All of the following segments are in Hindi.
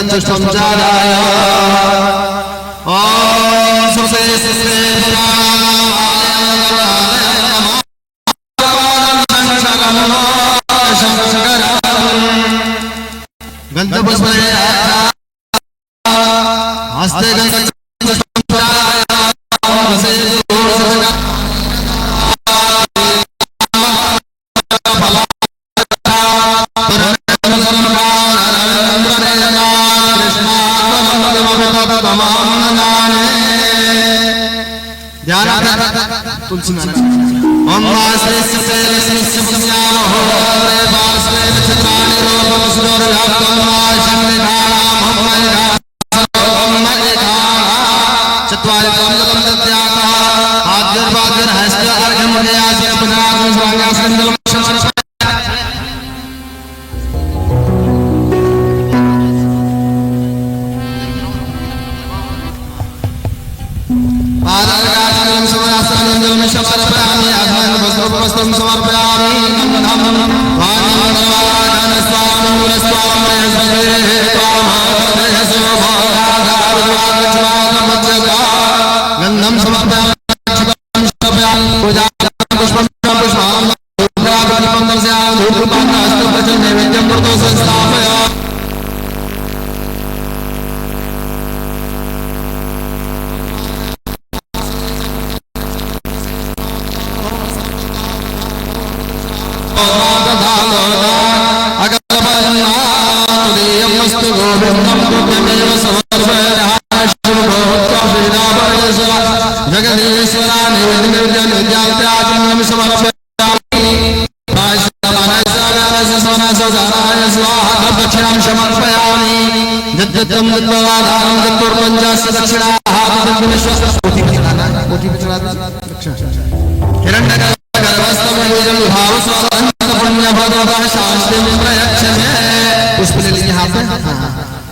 चतुष्टम चाराय ओम सुसे गंधपुष्पे हस्ते तुलसी ओम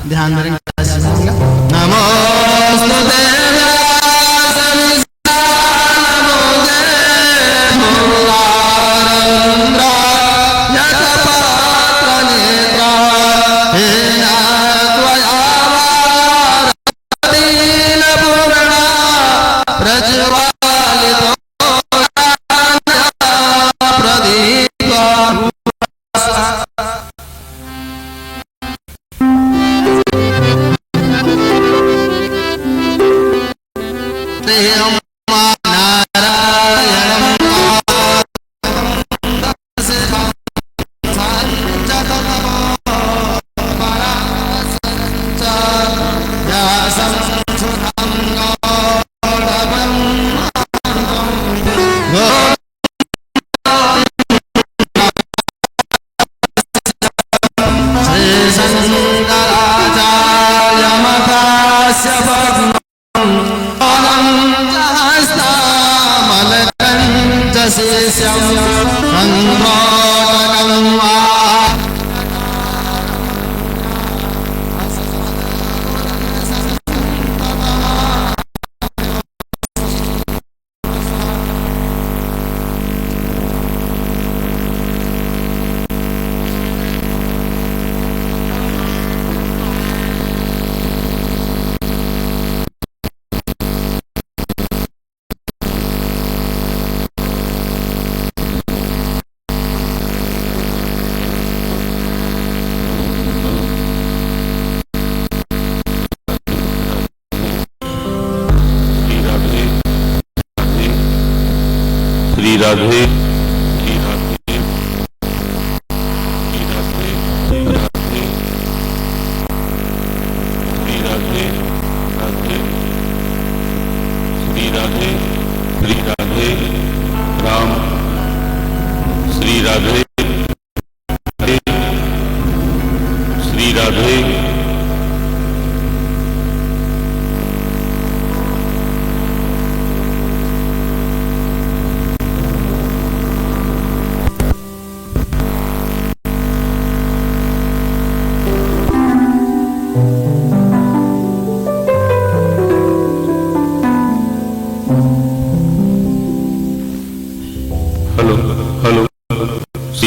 ध्यान दें नमो राधे राम श्री राधे श्री राधे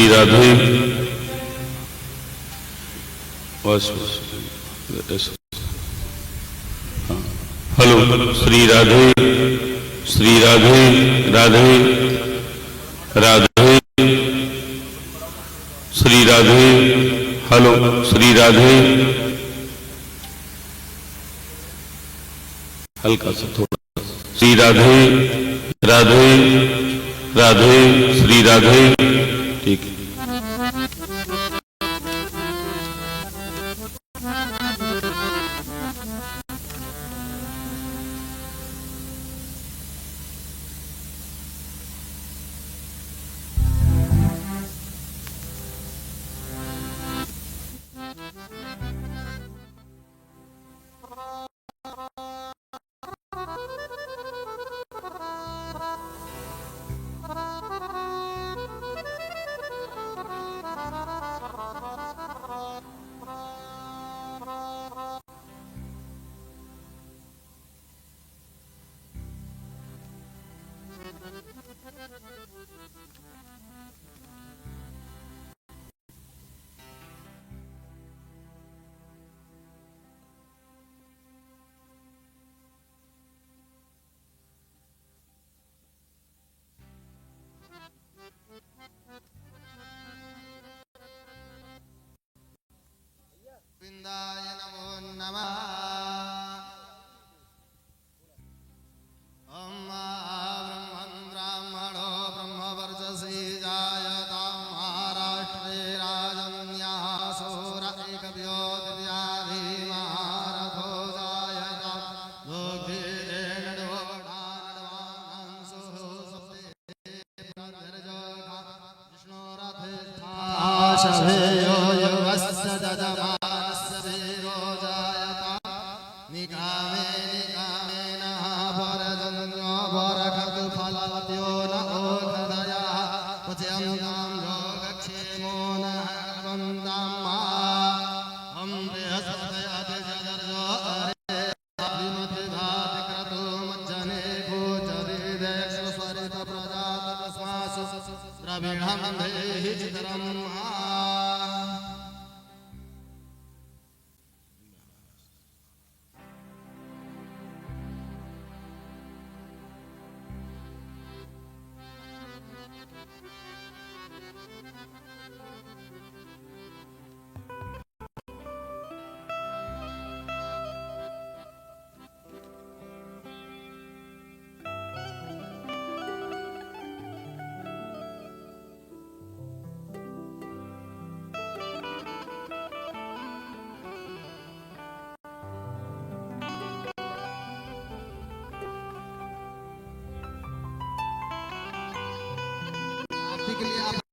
राधे बस बस हेलो श्री राधे राधे राधे श्री राधे। हेलो श्री राधे। हल्का सा थोड़ा श्री राधे राधे राधे श्री राधे। ठीक है। गोविंदाय नमो नमः। ओम ब्रह्मणो ब्रह्मवर्चसी जायतां महाराष्ट्रे राजन्याः सूर एकव्यो दिव्याधि महारथो जायतां लोकेन नडवानांसु सप्ते प्रदर्जोगा विष्णुरथिष्ठाशवेयो युवस्य ददमा के लिए आप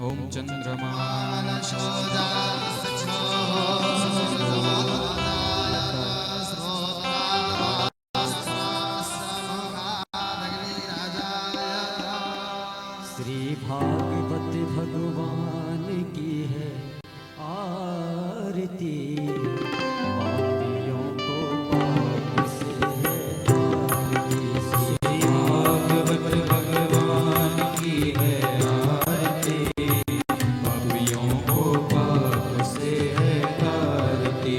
ओम चंद्रमा श्री भागवत भगवान की है आरती। पापियों को पाप से है आरती। श्री भागवत भगवान की है आरती। पापियों को पाप से है आरती।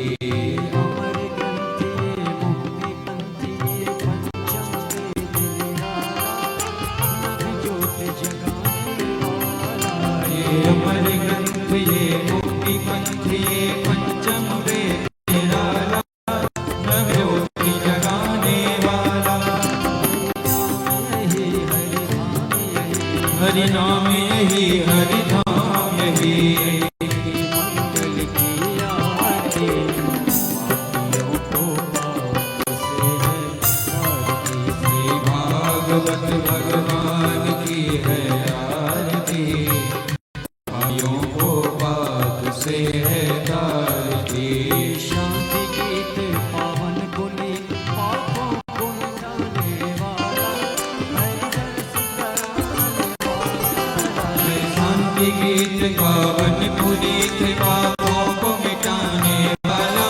अमर ग्रंथि मुक्ति पंथी पंचम वेद निराला नभ ज्योत जगाने वाला। अमर ग्रंथ ये मुक्ति पंथ ये पंचम वेद निराला नभ ज्योति जगाने वाला। हरि नाम यही हरि धाम यही मंगल की आरती। पापियों को पाप से है आरती। श्री भागवत भगवान की है आरती। पापियों को पाप से है तारती। शांति गीत पावन पुनीत पापों को मिटाने वाला। हरि दर्शन कराने वाला। शांति गीत पावन पुनीत पापों को मिटाने वाला।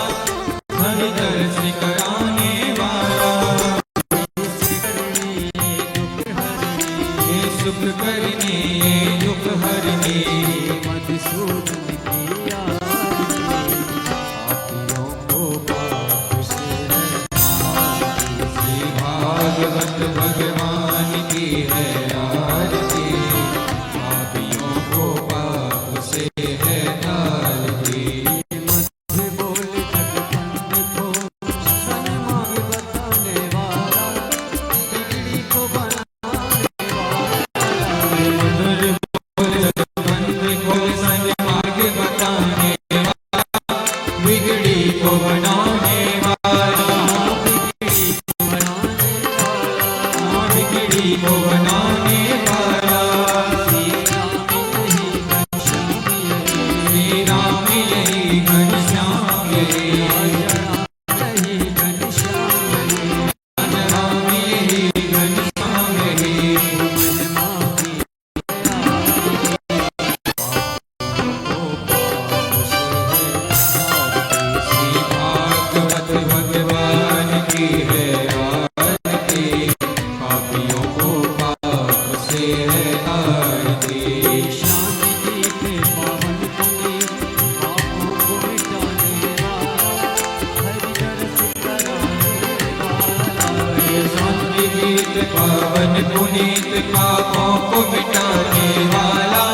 पावन पुनीत पापों को मिटाने वाला,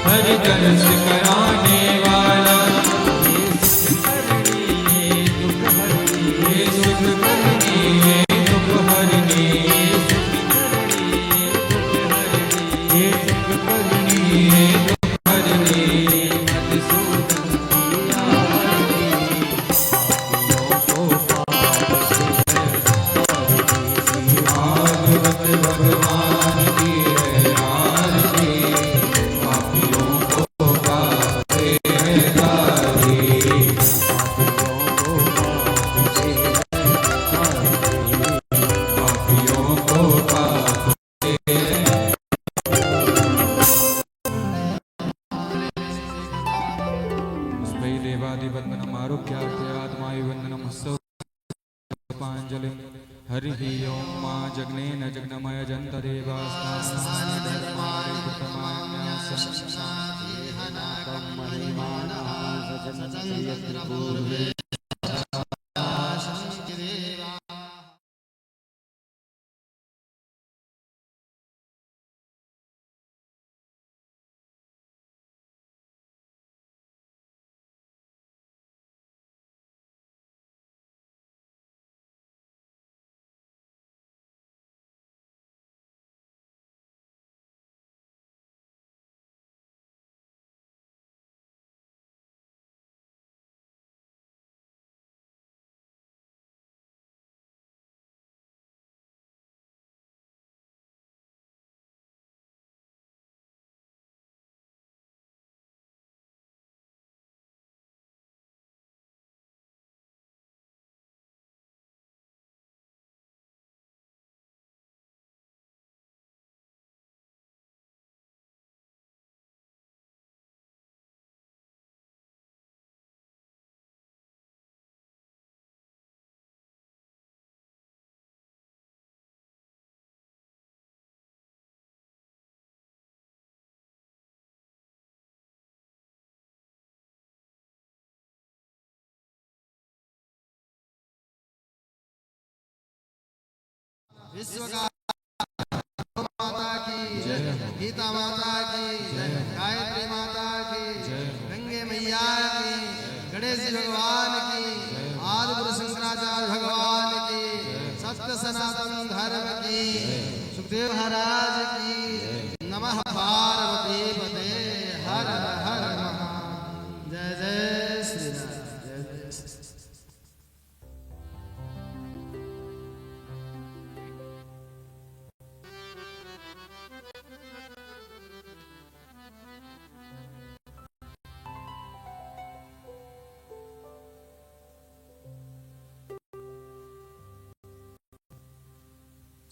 हर दर्श कराने वाला, ये सुख करनी ये दुख हरनी, ये सुख करनी ये दुख हरनी, मधुसूदन की आरती, पापियों को पाप से भागवत भगवान की है आरती, पापियों को गाते हैं गाली, पापियों को गाते हैं देवादिवंदनम आरोग्यार्थे आत्मायुवंदनम हस्तोपांजलिं हरिः ओं मा जग्नेन जग्नमय जन्तदेवास्तान् विश्व का माता की, गीता माता की, गायत्री माता की, गंगे मैया की, गणेश जी भगवान की, आदिगुरु शंकराचार्य भगवान की, सत्य सनातन धर्म की, सुखदेव महाराज की, नमः पार्वती पते हर हर महादेव। जय जय श्री राम, जय जय श्री राम।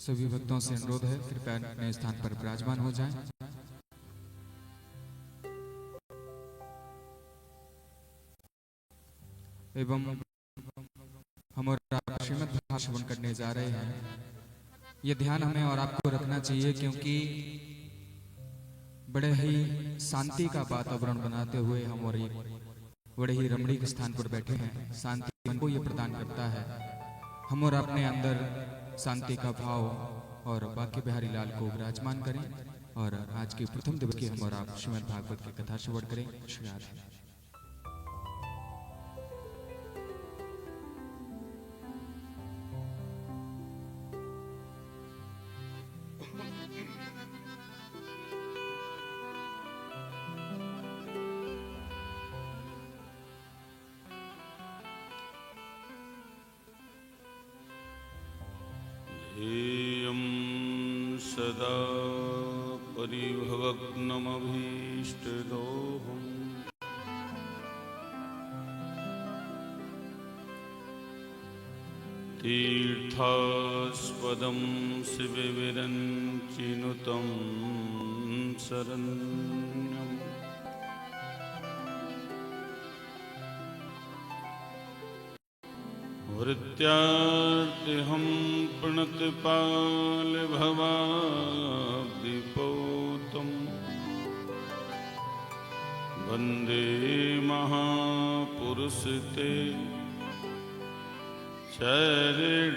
सभी भक्तों से अनुरोध है कृपया अपने स्थान पर विराजमान हो जाएं। एवं हम और आप श्रीमद् भागवत करने जा रहे हैं। ये ध्यान हमें और आपको रखना चाहिए क्योंकि बड़े ही शांति का वातावरण बनाते हुए हम और एक बड़े ही रमणीक स्थान पर बैठे हैं। शांति मन को ये प्रदान करता है। हम और अपने अंदर शांति का भाव और बाकी बिहारी लाल को विराजमान करें और आज के प्रथम दिवस की हम और आप श्रीमद् भागवत की कथा श्रवण करें। श्री राधे। ध्येयं सदा परिभवग्नमभीष्टदोहम् तीर्थास्पदं शिवविरञ्चिनुतं शरण्यम् वृत्यार्तिहं प्रणतपालभवाब्धिपौतम् वन्दे महापुरुषते चरणारविन्दम्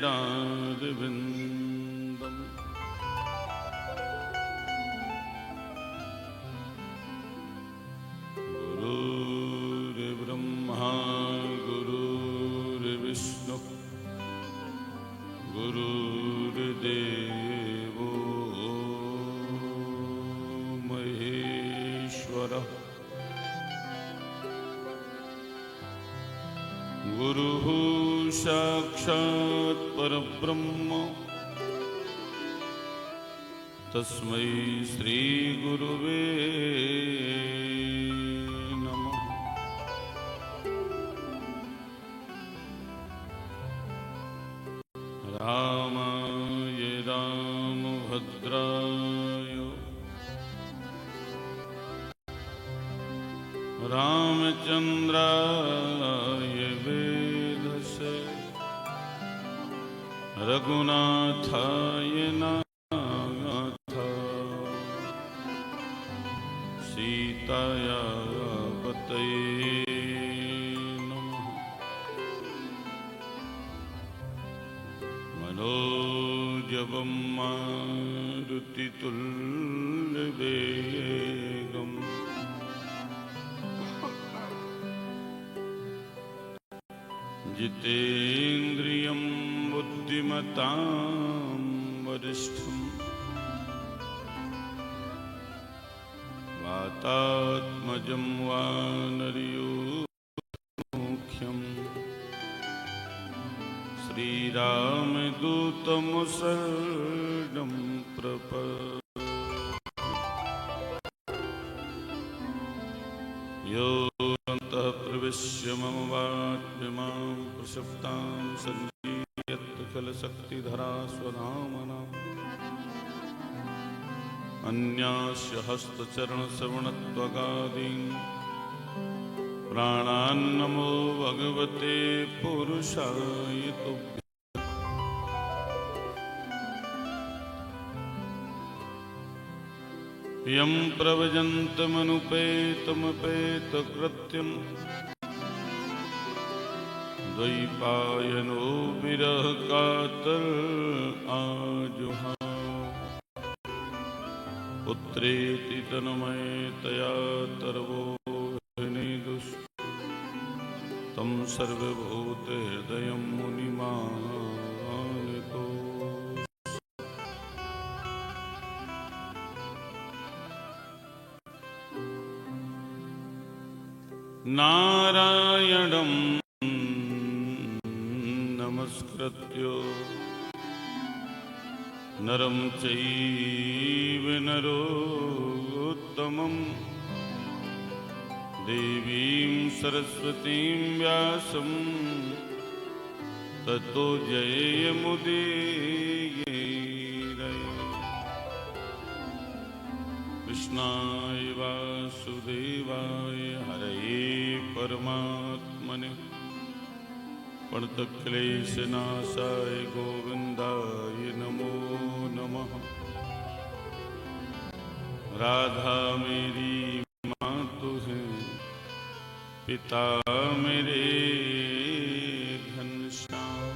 गुरुः साक्षात् परब्रह्म तस्मै श्री गुरुवे नमः। रामाय रामभद्राय रामचंद्राय वेधसे रघुनाथाय सीताया पतये नमः। मनोजवं मारुतितुल्यवेगम् जितेन्द्रियं बुद्धिमतां वरिष्ठम् वातात्मजं वानरयूथमुख्यम् श्रीरामदूतमुसर्गं यो अन्तः प्रविश्य मम वाक्यमां प्रसुप्तां सञ्जीयत् खलशक्तिधरा स्वधामना अन्यास्य हस्तचरणश्रवणत्वगादीन् प्राणान्नमो भगवते पुरुषाय तुभ्यम्। यं प्रव्रजन्तमनुपेतमपेतकृत्यं द्वैपायनो विरहकातर आजुहाव पुत्रेति तन्मयतया तरवो तं सर्वभूतहृदयं मुनिमानितो। नारायणं नमस्कृत्य नरं चैव नरोत्तमं देवीं सरस्वतीं व्यासं ततो जयमुदीरये। कृष्णाय वासुदेवाय हरये परमात्मने प्रणतक्लेशनाशाय गोविन्दाय नमो नमः। राधा मेरी माँ तो है, पिता मेरे घनश्याम,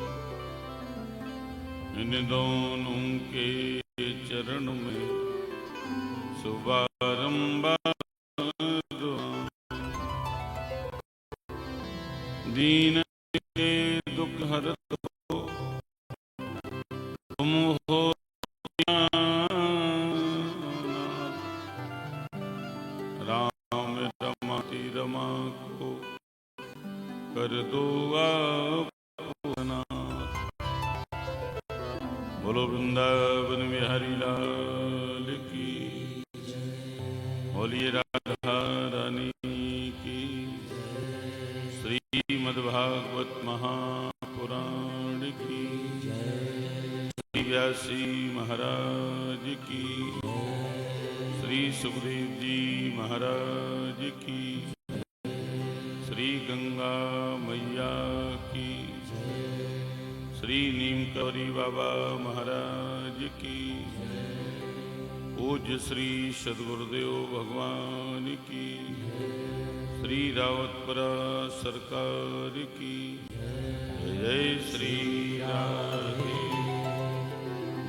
इन दोनों के चरण में सुबारंबार दीन के दुख हरत हो तुम हो राम रमाति रमा को कर दो आप। बोलो वृंदावन बिहारी लाल की, बोलिए राधा रानी की। श्रीमद्भागवत महापुराण की, श्री व्यासी महाराज की, श्री सुखदेव जी महाराज की, श्री गंगा मैया की, श्री नीमकौरी बाबा महाराज की, पूज्य श्री सद्गुरुदेव भगवान की, श्री रावतपुरा सरकार की। जय श्री राधे,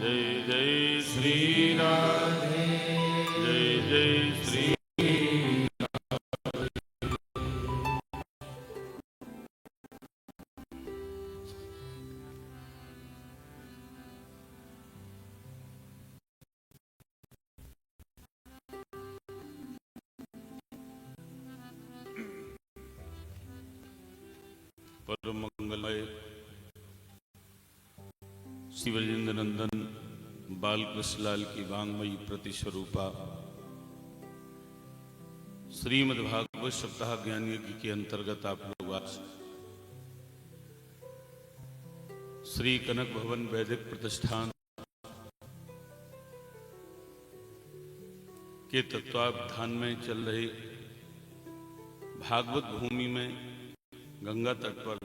जय जय श्री राधे, जय जय श्री। परम मंगलमय श्री ब्रजेंद्र नंदन बाल कृष्ण लाल की वांगमयी प्रतिस्वरूपा श्रीमद्भागवत सप्ताह ज्ञान यज्ञ के अंतर्गत आप लोग आज श्री कनक भवन वैदिक प्रतिष्ठान के तत्वावधान में चल रहे भागवत भूमि में गंगा तट पर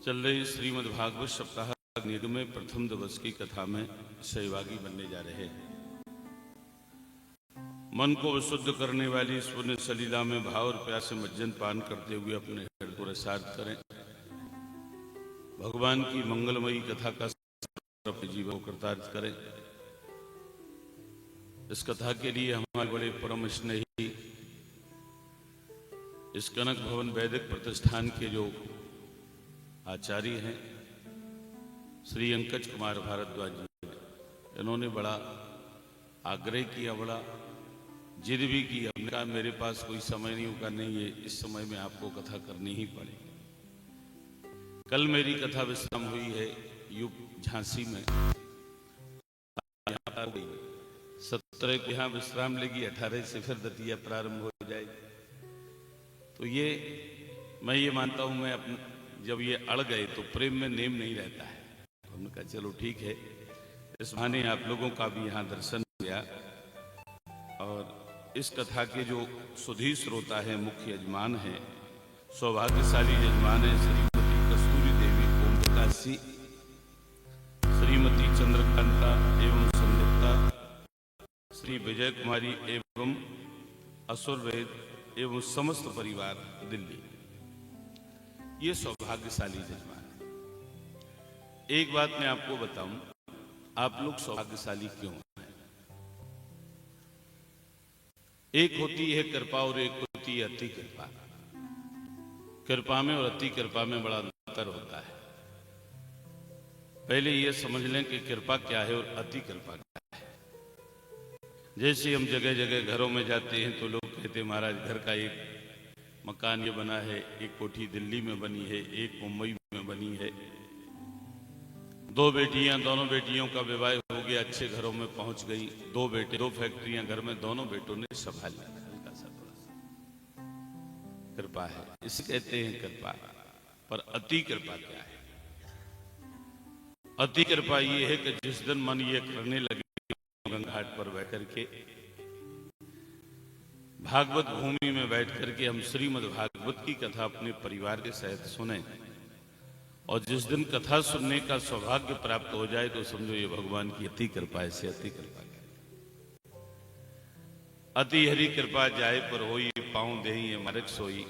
चल रहे श्रीमद् भागवत सप्ताह यज्ञ में प्रथम दिवस की कथा में सहभागी बनने जा रहे हैं। मन को विशुद्ध करने वाली इस पुण्य सलीला में भाव और प्यार से मज्जन पान करते हुए अपने हृदय को रसार्थ करें। भगवान की मंगलमयी कथा का अपने जीवन को कृतार्थ करें। इस कथा के लिए हमारे बड़े परम स्नेही इस कनक भवन वैदिक प्रतिष्ठान के जो आचार्य हैं श्री अंकज कुमार भारद्वाज जी, इन्होंने बड़ा आग्रह किया, बड़ा जिद भी की। हमने कहा मेरे पास कोई समय नहीं होगा, नहीं है इस समय में आपको कथा करनी ही पड़ेगी। कल मेरी कथा विश्राम हुई है युग झांसी में, 17 को यहाँ विश्राम लेगी, 18 से फिर द्वितीया प्रारंभ हो जाएगी। तो ये मैं ये मानता हूँ, मैं अपने जब ये अड़ गए तो प्रेम में नेम नहीं रहता है। तो हमने कहा चलो ठीक है, इस बहाने आप लोगों का भी यहाँ दर्शन किया। और इस कथा के जो सुधी श्रोता है, मुख्य यजमान है, सौभाग्यशाली यजमान है श्रीमती कस्तूरी देवी ओम प्रकाशी, श्रीमती चंद्रकांता एवं संयुक्ता, श्री विजय कुमारी एवं असुर वेद एवं समस्त परिवार दिल्ली, ये सौभाग्यशाली यजमान है। एक बात मैं आपको बताऊं, आप लोग सौभाग्यशाली क्यों हैं? एक होती है कृपा और एक होती है अति कृपा। कृपा में और अति कृपा में बड़ा अंतर होता है। पहले ये समझ लें कि कृपा क्या है और अति कृपा क्या है। जैसे हम जगह जगह घरों में जाते हैं तो लोग कहते हैं महाराज घर का एक मकान ये बना है, एक कोठी दिल्ली में बनी है, एक मुंबई में बनी है, 2 बेटियां, दोनों बेटियों का विवाह हो गया, अच्छे घरों में पहुंच गई, 2 बेटे, 2 फैक्ट्रियां घर में, दोनों बेटों ने संभाल लिया। हल्का सा थोड़ा सा कृपा है, इसे कहते हैं कृपा। पर अति कृपा क्या है? अति कृपा ये है कि जिस दिन मन ये करने लगे गंगा घाट पर बैठ करके भागवत भूमि में बैठ करके हम श्रीमद् भागवत की कथा अपने परिवार के सहित सुने, और जिस दिन कथा सुनने का सौभाग्य प्राप्त हो जाए तो समझो ये भगवान की अति कृपा है। से अति कृपा अति हरि कृपा जाए पर होई, पांव देही मार्ग सोई।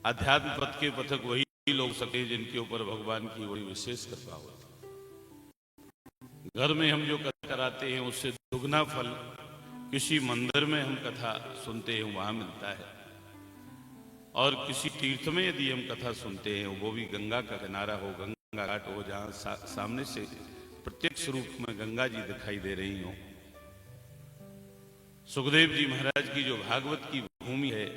अध्यात्म पथ के पथक वही लोग सके जिनके ऊपर भगवान की बड़ी विशेष कृपा होती। घर में हम जो कथा कराते हैं उससे दुगना फल किसी मंदिर में हम कथा सुनते हैं वहां मिलता है, और किसी तीर्थ में यदि हम कथा सुनते हैं, वो भी गंगा का किनारा हो, गंगा घाट हो, जहां सामने से प्रत्यक्ष रूप में गंगा जी दिखाई दे रही हो। सुखदेव जी महाराज की जो भागवत की भूमि है,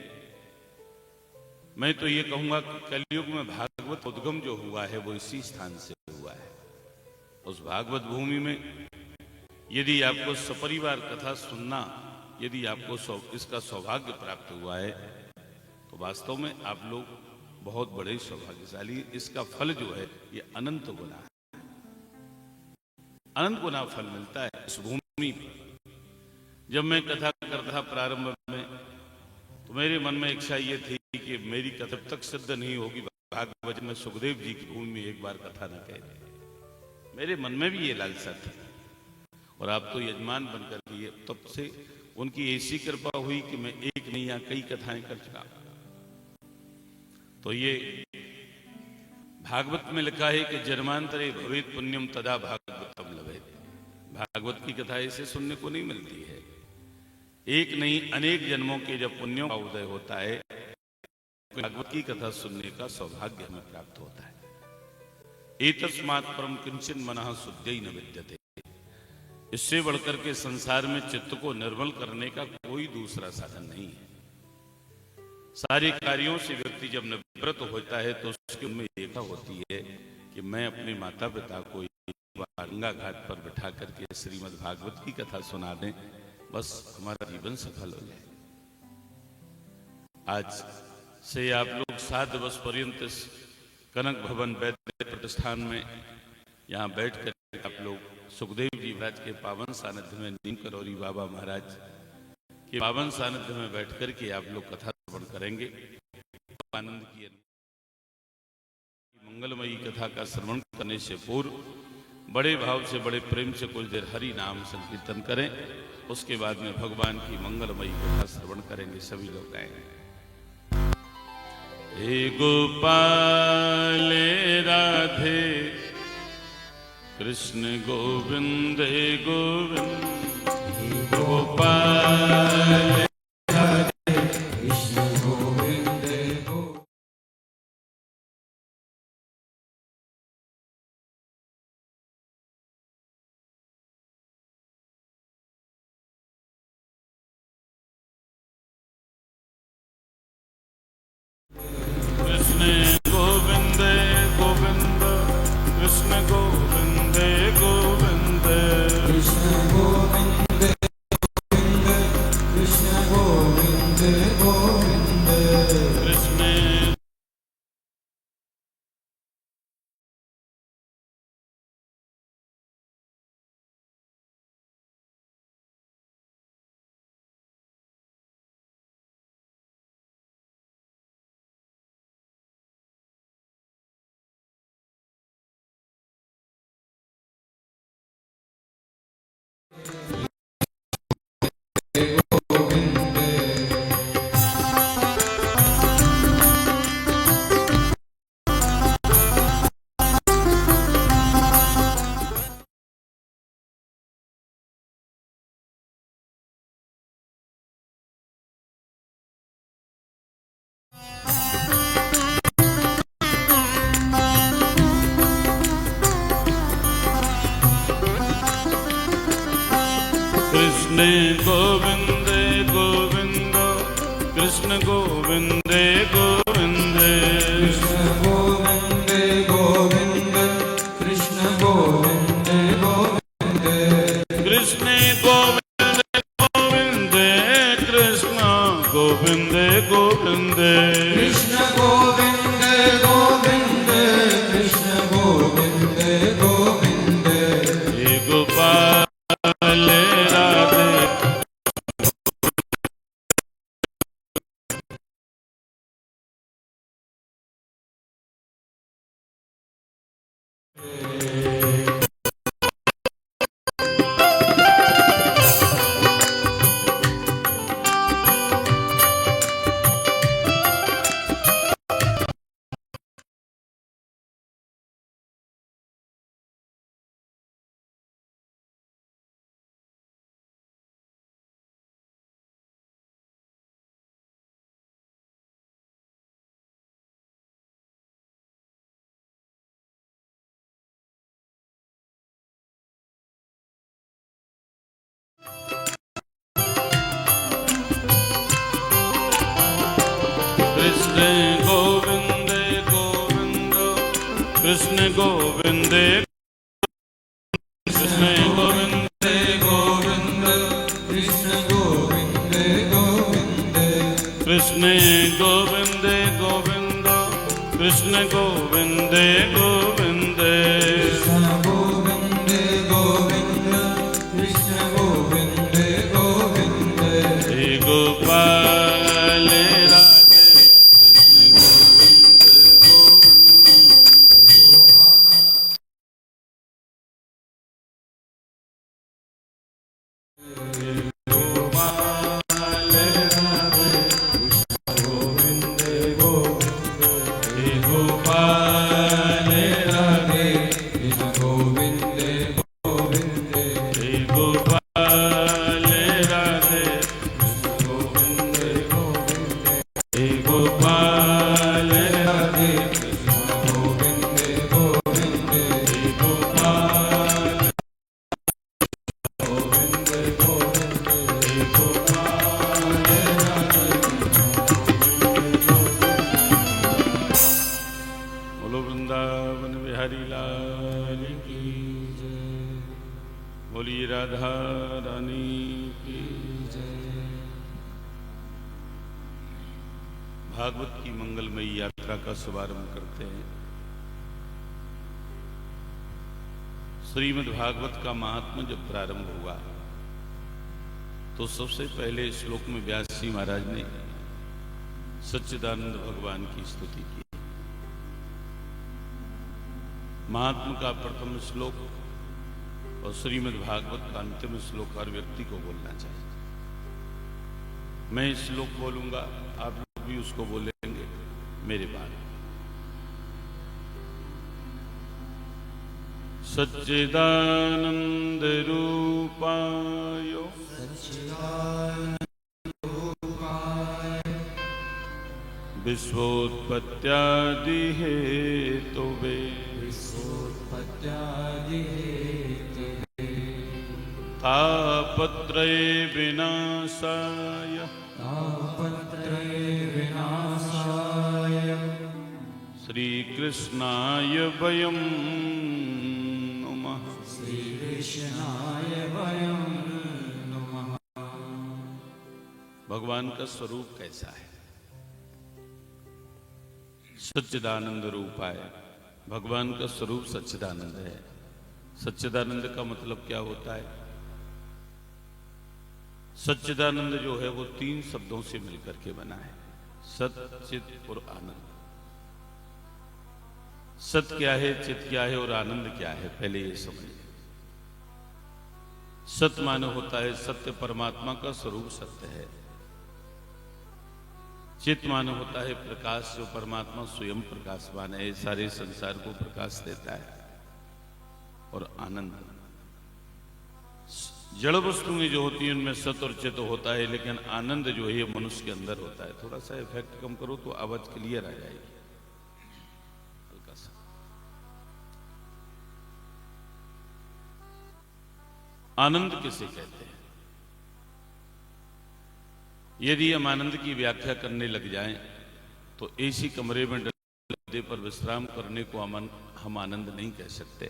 मैं तो ये कहूंगा कि कलयुग में भागवत उद्गम जो हुआ है वो इसी स्थान से हुआ है। उस भागवत भूमि में यदि आपको सपरिवार कथा सुनना, यदि आपको इसका सौभाग्य प्राप्त हुआ है तो वास्तव में आप लोग बहुत बड़े सौभाग्यशाली। इसका फल जो है ये अनंत गुना है, अनंत गुना फल मिलता है इस भूमि पर। जब मैं कथा करता था प्रारंभ में तो मेरे मन में इच्छा ये थी कि मेरी कथा तक सिद्ध नहीं होगी भागवत में सुखदेव जी की भूमि में एक बार कथा न कहे। मेरे मन में भी ये लालसा थी, और आप तो यजमान बनकर के तब से उनकी ऐसी कृपा हुई कि मैं एक नहीं या कई कथाएं कर चुका। तो ये भागवत में लिखा है कि जन्मांतरे भवेत पुण्यम तदा भागवतम लभेत। भागवत की कथा ऐसे सुनने को नहीं मिलती है। एक नहीं अनेक जन्मों के जब पुण्यों का उदय होता है, भागवत की कथा सुनने का सौभाग्य हमें प्राप्त होता है। एतस्मात् परम किंचन मनः शुद्धि न विद्यते। इससे बढ़कर के संसार में चित्त को निर्मल करने का कोई दूसरा साधन नहीं है। सारे कार्यों से व्यक्ति जब निवृत्त होता है तो उसके उनमें एकता होती है कि मैं अपने माता पिता को गंगा घाट पर बिठा करके श्रीमद् भागवत की कथा सुना दें, बस हमारा जीवन सफल हो जाए। आज से आप लोग 7 दिवस पर्यंत कनक भवन वैद्य प्रतिष्ठान में यहाँ बैठ कर आप लोग सुखदेव जी महाराज के पावन सानिध्य में, नीम करौरी बाबा महाराज के पावन सानिध्य में बैठ करके आप लोग कथा श्रवण करेंगे। आनंद की मंगलमयी कथा का श्रवण करने से पूर्व बड़े भाव से, बड़े प्रेम से कुछ देर हरि नाम संकीर्तन करें। उसके बाद में भगवान की मंगलमयी कथा श्रवण करेंगे। सभी लोग गाएंगे। हे गोपाल राधे कृष्ण गोविंद गोविंद, गोपाल गोविंद गोविंद कृष्ण गोविंद गोविंद, कृष्ण गोविंद गोविंद कृष्ण गोविंद गोविंद, कृष्ण गोविंद गोविंद कृष्ण गोविंद गोविंद, कृष्ण गोविंद गोविंद कृष्ण गोविंद गोविंद, हे गोपाल कृष्ण गोविंद कृष्ण गोविंद गोविंद कृष्ण गोविंद गोविंद, कृष्ण गोविंद गोविंद कृष्ण गोविंद गोविंद, कृष्ण गोविंद गोविंद कृष्ण गोविंद गोविंद, हे गोपाल राधे भागवत की मंगलमयी यात्रा का शुभारंभ करते हैं। श्रीमद् भागवत का महात्म्य जब प्रारंभ हुआ तो सबसे पहले श्लोक में व्यास जी महाराज ने सच्चिदानंद भगवान की स्तुति की। महात्मा का प्रथम श्लोक और श्रीमद् भागवत का अंतिम श्लोक हर व्यक्ति को बोलना चाहिए। मैं श्लोक बोलूंगा, आप लोग भी उसको बोलेंगे मेरे बाद। सच्चिदानंद रूपाय विश्वोत्पत्त्यादि हेतवे तापत्रय विनाशाय श्री कृष्णाय वयं नमः। भगवान का स्वरूप कैसा है? सच्चिदानंद रूपाय। भगवान का स्वरूप सच्चिदानंद है। सच्चिदानंद का मतलब क्या होता है? सच्चिदानंद जो है वो तीन शब्दों से मिलकर के बना है, सत, चित और आनंद। सत क्या है, चित क्या है और आनंद क्या है, पहले ये समझिए। सत माने होता है सत्य, परमात्मा का स्वरूप सत्य है। चित माने होता है प्रकाश, जो परमात्मा स्वयं प्रकाशवान है, सारे संसार को प्रकाश देता है। और आनंद, जड़ वस्तुएं जो होती हैं उनमें सत और चित होता है, लेकिन आनंद जो है ये मनुष्य के अंदर होता है। थोड़ा सा इफेक्ट कम करो तो आवाज क्लियर आ जाएगी, हल्का सा। आनंद किसे कहते हैं? यदि हम आनंद की व्याख्या करने लग जाएं तो ऐसी कमरे में गद्दे पर विश्राम करने को हम आनंद नहीं कह सकते।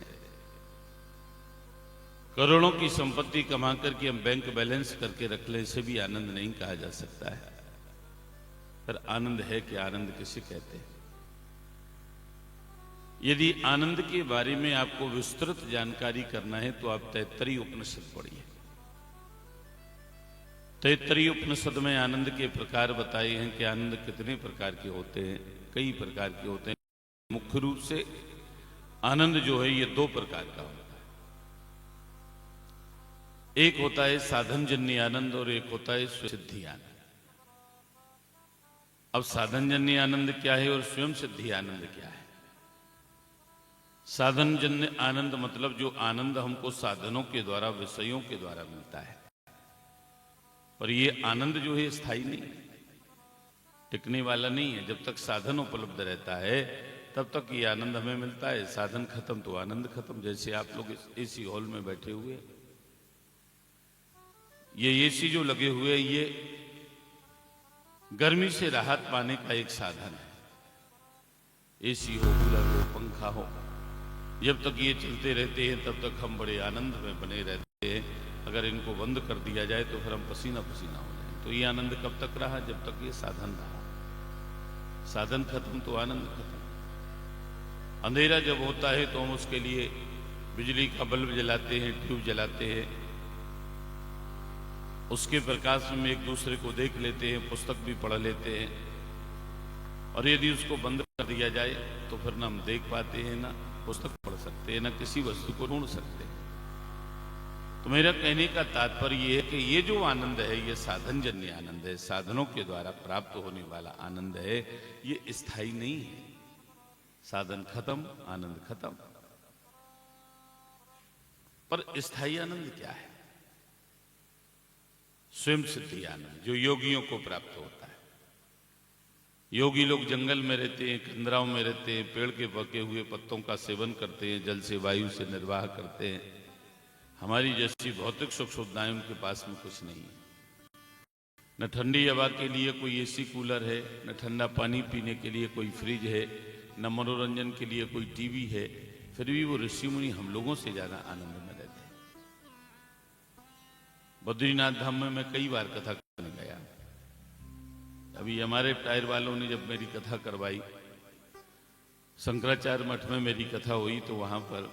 करोड़ों की संपत्ति कमा करके हम बैंक बैलेंस करके रख ले, इसे भी आनंद नहीं कहा जा सकता है। पर आनंद है कि आनंद किसे कहते हैं? यदि आनंद के बारे में आपको विस्तृत जानकारी करना है तो आप तैत्तरीय उपनिषद पढ़िए। तैत्तरीय उपनिषद में आनंद के प्रकार बताए हैं कि आनंद कितने प्रकार के होते हैं। कई प्रकार के होते हैं। मुख्य रूप से आनंद जो है ये दो प्रकार का होता है। एक होता है साधनजन्य आनंद और एक होता है सिद्धि आनंद। अब साधनजन्य आनंद क्या है और स्वयं सिद्धि आनंद क्या है? साधनजन्य आनंद मतलब जो आनंद हमको साधनों के द्वारा, विषयों के द्वारा मिलता है। और ये आनंद जो है स्थायी नहीं है, टिकने वाला नहीं है। जब तक साधन उपलब्ध रहता है तब तक ये आनंद हमें मिलता है। साधन खत्म तो आनंद खत्म। जैसे आप लोग एसी हॉल में बैठे हुए, ये एसी जो लगे हुए ये गर्मी से राहत पाने का एक साधन है। एसी हो, कूलर हो, पंखा हो, जब तक ये चलते रहते हैं तब तक हम बड़े आनंद में बने रहते हैं। अगर इनको बंद कर दिया जाए तो फिर हम पसीना पसीना हो जाए। तो ये आनंद कब तक रहा? जब तक ये साधन रहा। साधन खत्म तो आनंद खत्म। अंधेरा जब होता है तो हम उसके लिए बिजली का बल्ब जलाते हैं, ट्यूब जलाते हैं, उसके प्रकाश में एक दूसरे को देख लेते हैं, पुस्तक भी पढ़ लेते हैं। और यदि उसको बंद कर दिया जाए तो फिर ना हम देख पाते हैं, ना पुस्तक पढ़ सकते हैं, ना किसी वस्तु को ढूंढ सकते हैं। तो मेरा कहने का तात्पर्य ये है कि ये जो आनंद है ये साधनजन्य आनंद है, साधनों के द्वारा प्राप्त होने वाला आनंद है। ये स्थायी नहीं है। साधन खत्म, आनंद खत्म। पर स्थायी आनंद क्या है? स्वयं सिद्धि आनंद, जो योगियों को प्राप्त होता है। योगी लोग जंगल में रहते हैं, कंदराओं में रहते हैं, पेड़ के पके हुए पत्तों का सेवन करते हैं, जल से, वायु से निर्वाह करते हैं। हमारी जैसी भौतिक सुख सुविधाएं उनके पास में कुछ नहीं है। न ठंडी हवा के लिए कोई एसी कूलर है, न ठंडा पानी पीने के लिए कोई फ्रिज है, न मनोरंजन के लिए कोई टीवी है। फिर भी वो ऋषि मुनि हम लोगों से ज्यादा आनंद में रहते हैं। बद्रीनाथ धाम में मैं कई बार कथा करने गया। अभी हमारे टायर वालों ने जब मेरी कथा करवाई, शंकराचार्य मठ में मेरी कथा हुई, तो वहां पर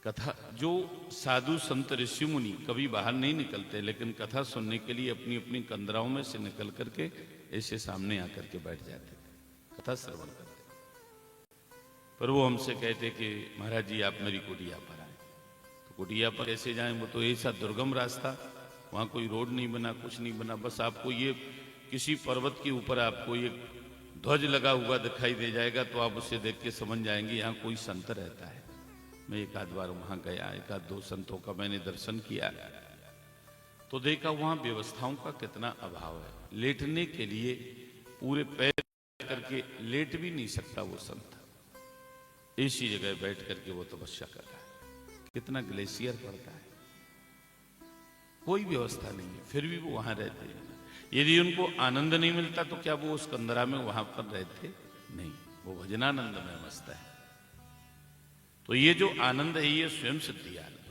कथा जो साधु संत ऋषि मुनि कभी बाहर नहीं निकलते, लेकिन कथा सुनने के लिए अपनी अपनी कंदराओं में से निकल करके ऐसे सामने आकर के बैठ जाते थे, कथा श्रवण करते। पर वो हमसे कहते कि महाराज जी आप मेरी कुटिया पर आए। तो कुटिया पर कैसे जाएं, वो तो ऐसा दुर्गम रास्ता, वहाँ कोई रोड नहीं बना, कुछ नहीं बना, बस आपको ये किसी पर्वत के ऊपर आपको ये ध्वज लगा हुआ दिखाई दे जाएगा, तो आप उसे देख के समझ जाएंगे यहाँ कोई संत रहता है। मैं एक आध बार वहाँ गया, एक आध दो संतों का मैंने दर्शन किया, तो देखा वहाँ व्यवस्थाओं का कितना अभाव है। लेटने के लिए पूरे पैर करके लेट भी नहीं सकता वो संत, ऐसी जगह बैठ करके वो तपस्या कर रहा है। कितना ग्लेशियर पड़ता है, कोई व्यवस्था नहीं है, फिर भी वो वहां रहते हैं। यदि उनको आनंद नहीं मिलता तो क्या वो उस कंदरा में वहां पर रहते? नहीं, वो भजनानंद में मस्त है। तो ये जो आनंद है ये स्वयं सिद्धि आनंद,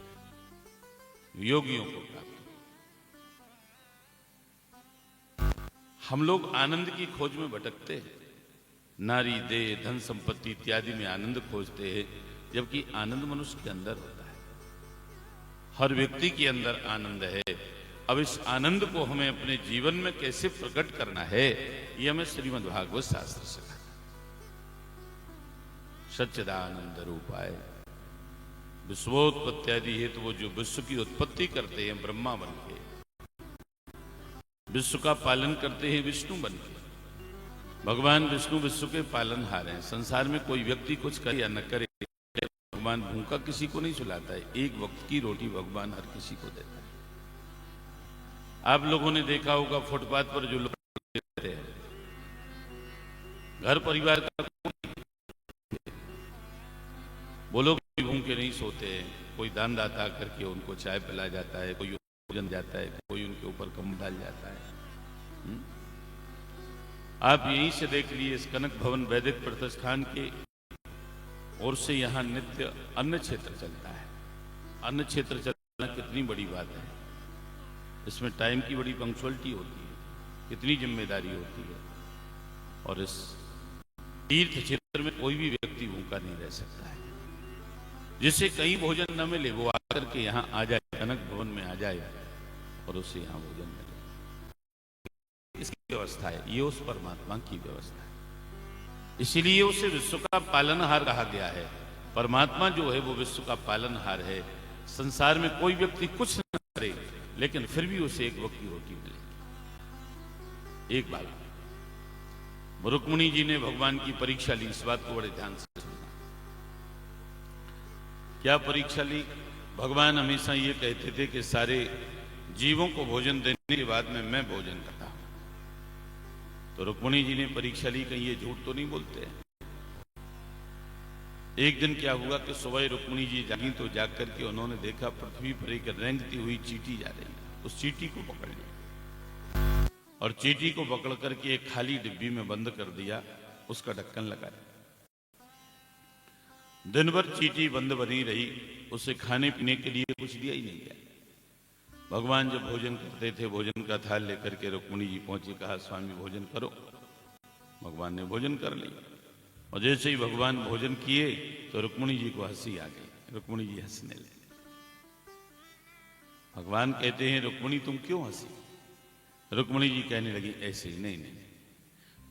योगियों को प्राप्त। हम लोग आनंद की खोज में भटकते हैं, नारी देह धन संपत्ति इत्यादि में आनंद खोजते हैं, जबकि आनंद मनुष्य के अंदर होता है, हर व्यक्ति के अंदर आनंद है। अब इस आनंद को हमें अपने जीवन में कैसे प्रकट करना है, यह हमें श्रीमद् भागवत शास्त्र सिखाता है। सच्चिदानंद रूपाय विश्वोत्पत्त्यादि हेतु, वो जो विश्व की उत्पत्ति करते हैं ब्रह्मा बन के, विश्व का पालन करते हैं विष्णु बन के। भगवान विष्णु विश्व के पालनहार हैं। संसार में कोई व्यक्ति कुछ करे या न करे, भगवान भूखा किसी को नहीं सुलाता है, एक वक्त की रोटी भगवान हर किसी को देता है। आप लोगों ने देखा होगा फुटपाथ पर जो लोग रहते हैं, घर परिवार का वो लोग भूखे नहीं सोते हैं, कोई दान दाता करके उनको चाय पिला जाता है, कोई भोजन जाता है, कोई उनके ऊपर कम डाल जाता है। आप यहीं से देख लिए, इस कनक भवन वैदिक प्रतिष्ठान के ओर से यहाँ नित्य अन्न क्षेत्र चलता है। अन्न क्षेत्र चलना कितनी बड़ी बात है, इसमें टाइम की बड़ी पंक्चुअलिटी होती है, कितनी जिम्मेदारी होती है। और इस तीर्थ क्षेत्र में कोई भी व्यक्ति भूखा नहीं रह सकता है। जिसे कहीं भोजन न मिले वो आकर के यहाँ आ जाए, कनक भवन में आ जाए और उसे यहाँ भोजन मिले, इसकी व्यवस्था है। ये उस परमात्मा की व्यवस्था है, इसीलिए उसे विश्व का पालनहार कहा गया है। परमात्मा जो है वो विश्व का पालनहार है। संसार में कोई व्यक्ति कुछ न करे, लेकिन फिर भी उसे एक वक्त की रोटी मिलेगी। एक बात रुक्मिणी जी ने भगवान की परीक्षा ली, इस बात को बड़े ध्यान से सुनना। क्या परीक्षा ली? भगवान हमेशा ये कहते थे कि सारे जीवों को भोजन देने के बाद में मैं भोजन करता हूं। तो रुक्मिणी जी ने परीक्षा ली, कहीं ये झूठ तो नहीं बोलते। एक दिन क्या हुआ कि सुबह रुक्मिणी जी जागी, तो जाग करके उन्होंने देखा पृथ्वी पर एक रेंगती हुई चींटी जा रही है। उस चींटी को पकड़ लिया और चींटी को पकड़ करके एक खाली डिब्बी में बंद कर दिया, उसका ढक्कन लगाया। दिन भर चींटी बंद बनी रही, उसे खाने पीने के लिए कुछ दिया ही नहीं गया। भगवान जब भोजन करते थे, भोजन का थाल लेकर के रुक्मिणी जी पहुंची, कहा स्वामी भोजन करो। भगवान ने भोजन कर लिया और जैसे ही भगवान भोजन किए तो रुक्मिणी जी को हंसी आ गई। रुक्मिणी जी हंसने लगे। भगवान कहते हैं रुक्मिणी तुम क्यों हंसी? रुक्मिणी जी कहने लगी ऐसे ही, नहीं नहीं,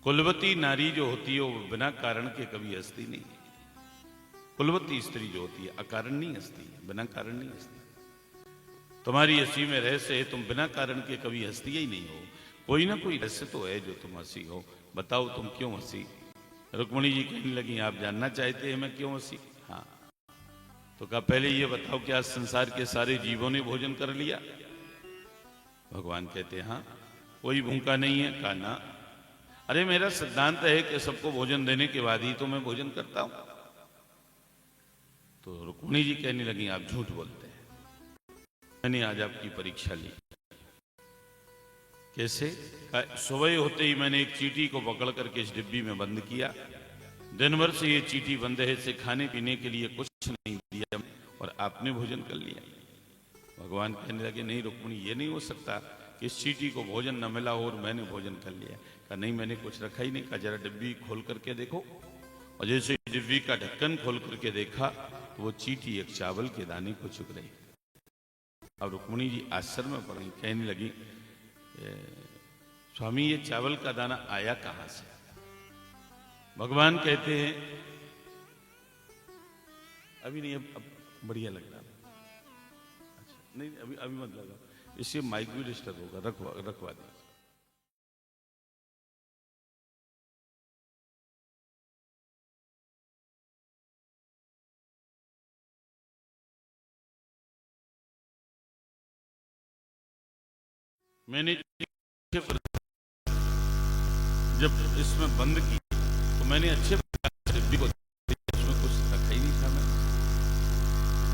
कुलवती नारी जो होती है वो बिना कारण के कभी हंसती नहीं। कुलवती स्त्री जो होती है अकारण नहीं हंसती, बिना कारण नहीं हंसती। तुम्हारी हंसी में रहस्य है, तुम बिना कारण के कभी हंसती ही नहीं हो। कोई ना कोई रहस्य तो है जो तुम हंसी हो, बताओ तुम क्यों हंसी? रुक्मिणी जी कहने लगी आप जानना चाहते हैं मैं क्यों हंसी? हाँ। तो कहा पहले ये बताओ क्या संसार के सारे जीवों ने भोजन कर लिया? भगवान कहते हैं हाँ। कोई भूखा नहीं है? कहा ना। अरे मेरा सिद्धांत है कि सबको भोजन देने के बाद ही तो मैं भोजन करता हूं। तो रुक्मिणी जी कहने लगी आप झूठ बोलते हैं, मैंने आज आपकी परीक्षा ली। कैसे? सुबह होते ही मैंने एक चींटी को पकड़ करके इस डिब्बी में बंद किया। दिन भर से ये चींटी बंद है, इसे खाने पीने के लिए कुछ नहीं दिया और आपने भोजन कर लिया। भगवान कहने लगे नहीं रुक्मिणी, ये नहीं हो सकता कि इस चींटी को भोजन न मिला हो और मैंने भोजन कर लिया। कहा नहीं, मैंने कुछ रखा ही नहीं। कहा जरा डिब्बी खोल करके देखो। और जैसे डिब्बी का ढक्कन खोल करके देखा तो वो चींटी एक चावल के दाने को चुग रही। अब रुक्मिणी जी आश्चर्य में पड़ गई, कहने लगी स्वामी ये चावल का दाना आया कहां से? भगवान कहते हैं अभी नहीं, अब बढ़िया लग रहा। अच्छा नहीं, अभी मत लगा, इससे माइक भी डिस्टर्ब होगा, रखवा दे। मैंने जब इसमें बंद की तो मैंने अच्छे डिब्बी को इसमें कुछ रखा ही नहीं था मैं,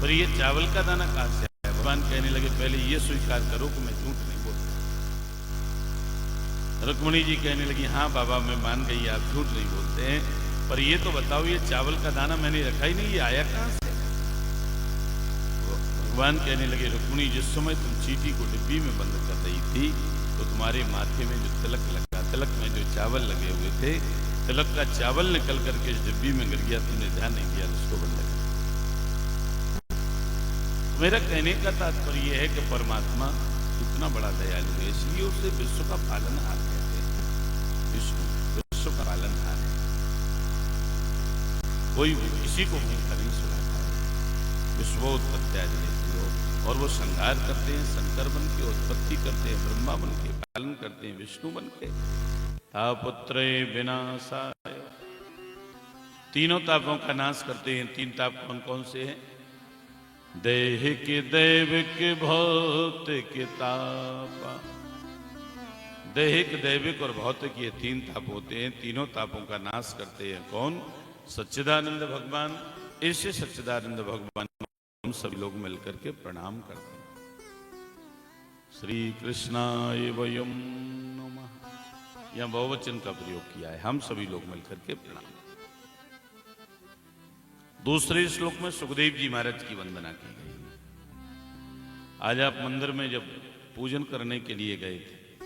पर ये चावल का दाना कहां से आया? भगवान कहने लगे पहले ये स्वीकार करो कि मैं झूठ नहीं बोलता। रुक्मिणी जी कहने लगी हाँ बाबा मैं मान गई आप झूठ नहीं बोलते हैं, पर ये तो बताओ ये चावल का दाना मैंने रखा ही नहीं, ये आया कहां से? भगवान कहने लगे रुक्मिणी जिस समय तुम चींटी को डिब्बी में बंद कर रही थी तो तुम्हारे माथे में जो तिलक लगा, तिलक में जो चावल लगे हुए थे, तिलक का चावल निकल करके इस डिब्बी में गिर गया, तुमने ध्यान नहीं दिया, उसको बंद कर। मेरा कहने का तात्पर्य यह है कि परमात्मा इतना बड़ा दयालु है, इसलिए उसे विश्व का पालनहार कहते हैं। विश्व का पालनहार है, कोई किसी को भूखा नहीं सुलाता है। विश्वोत्पत्ति और वो संहार करते हैं, शंकर बन के उत्पत्ति करते हैं, ब्रह्मा बन के पालन करते हैं, विष्णु बन के। तापत्रे विनाशाय, तीनों तापों का नाश करते हैं। तीन ताप कौन कौन से हैं? दैहिक दैविक भौतिक ताप। दैहिक दैविक और भौतिक ये तीन ताप होते हैं। तीनों तापों का नाश करते हैं कौन? सच्चिदानंद भगवान। ऐसे सच्चिदानंद भगवान हम सभी लोग मिलकर के प्रणाम करते हैं। श्री कृष्णाय वयम नमः। यहां बहुवचन का प्रयोग किया है, हम सभी लोग मिलकर के प्रणाम। दूसरे श्लोक में सुखदेव जी महाराज की वंदना की गई। आज आप मंदिर में जब पूजन करने के लिए गए थे,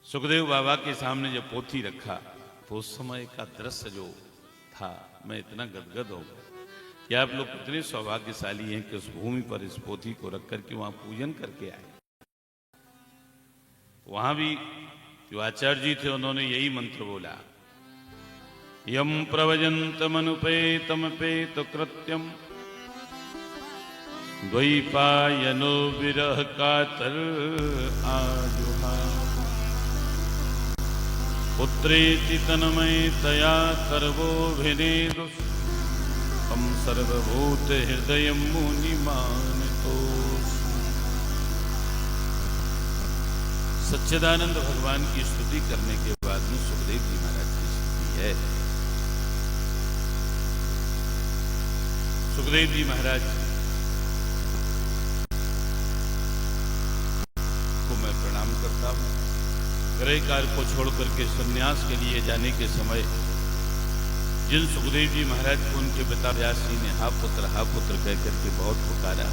सुखदेव बाबा के सामने जब पोथी रखा तो उस समय का दृश्य जो था, मैं इतना गदगद हो गया कि आप लोग कितने सौभाग्यशाली हैं कि उस भूमि पर इस पोथी को रख करके वहां पूजन करके आए। वहां भी जो आचार्य जी थे उन्होंने यही मंत्र बोला, यम प्रवजन्तमनुपेतमपेत कृत्यम द्वैपायनो विरह कातर आजुहाव पुत्रेति तन्मयतया सर्वोऽभिनेदुः हम सर्वभूत हृदय मुनिमानितो। सच्चिदानंद भगवान की स्तुति करने के बाद में सुखदेव जी महाराज की स्तुति है। सुखदेव जी महाराज को मैं प्रणाम करता हूं। गृह कार्य को छोड़कर के संन्यास के लिए जाने के समय जिन सुखदेव जी महाराज को उनके पिता व्यास जी ने हा पुत्र कह करके बहुत पुकारा,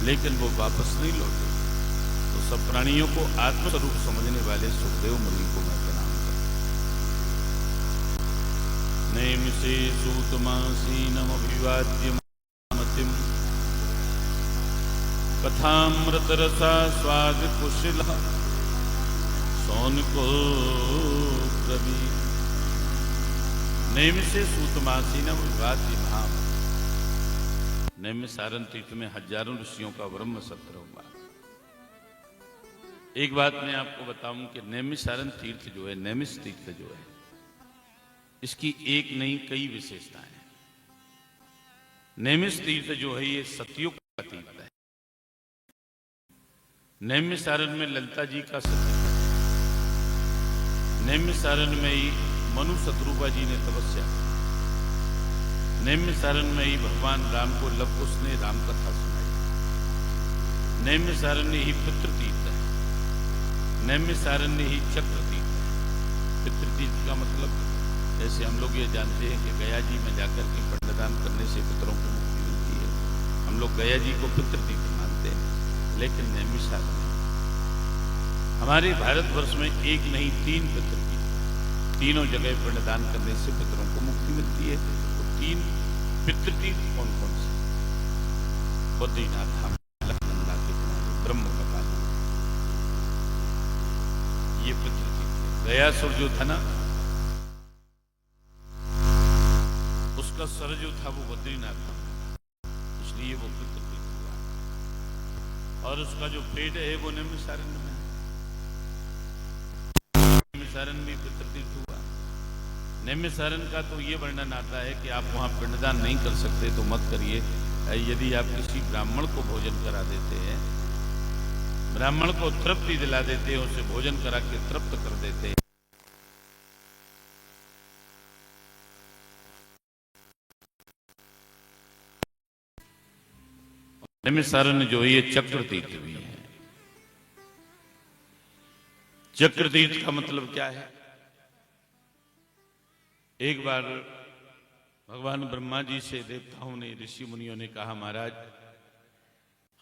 लेकिन वो वापस नहीं लौटे, तो सब प्राणियों को आत्मस्वरूप समझने वाले सुखदेव मुनि को मैं प्रणाम करता हूं। नैम से सूतमासीनम अभिवाद्यम मतिम कथामृत रसा स्वाद कुशल सौनको प्रवी। नैम से सूतमासीनम अभिवाद्य महाम। नैमिषारण्य तीर्थ में हजारों ऋषियों का ब्रह्म सत्र हुआ। एक बात मैं आपको बताऊं कि नैमिषारण्य तीर्थ जो है, नैमिष तीर्थ जो है, इसकी एक नहीं कई विशेषताएं हैं। नैमिष तीर्थ जो है ये सतयुग का तीर्थ है। नैमिषारण्य में ललिता जी का सत्य, नैमिषारण्य में ही मनु शत्रुपा जी ने तपस्या, नैमिषारण्य में ही भगवान राम को लव कुश ने राम कथा सुनाई। नैमिषारण्य ही पितृतीर्थ है, नैमिषारण्य ही चक्र तीर्थ है। पितृतीर्थ का मतलब जैसे हम लोग ये जानते हैं कि गया जी में जाकर के पिंडदान करने से पितरों को मुक्ति मिलती है, हम लोग गया जी को पितृतीर्थ मानते हैं, लेकिन नैमिषारण्य हमारे भारतवर्ष में एक नहीं 3 पितृ की, तीनों जगह पिंडदान करने से पितरों को मुक्ति मिलती है। तो 3 पितृतीर्थ कौन कौन से? बद्रीनाथ धाम, गंगा के किनारे, ब्रह्म कपाल, ये पितृतीर्थ है। गयासुर जो था ना, उसका सर जो था वो बद्रीनाथ धाम था, इसलिए वो पितृतीर्थ हुआ। और उसका जो पेट है वो नैमिषारण्य में, नैमिषारण्य भी पितृतीर्थ हुआ। नैमिषारण्य का तो ये वर्णन आता है कि आप वहां पिंडदान नहीं कर सकते तो मत करिए। यदि आप किसी ब्राह्मण को भोजन करा देते हैं, ब्राह्मण को तृप्ति दिला देते हैं, उसे भोजन करा के तृप्त कर देते हैं, नैमिषारण्य जो है ये चक्रतीर्थ भी है। चक्रतीर्थ का मतलब क्या है? एक बार भगवान ब्रह्मा जी से देवताओं ने, ऋषि मुनियों ने कहा, महाराज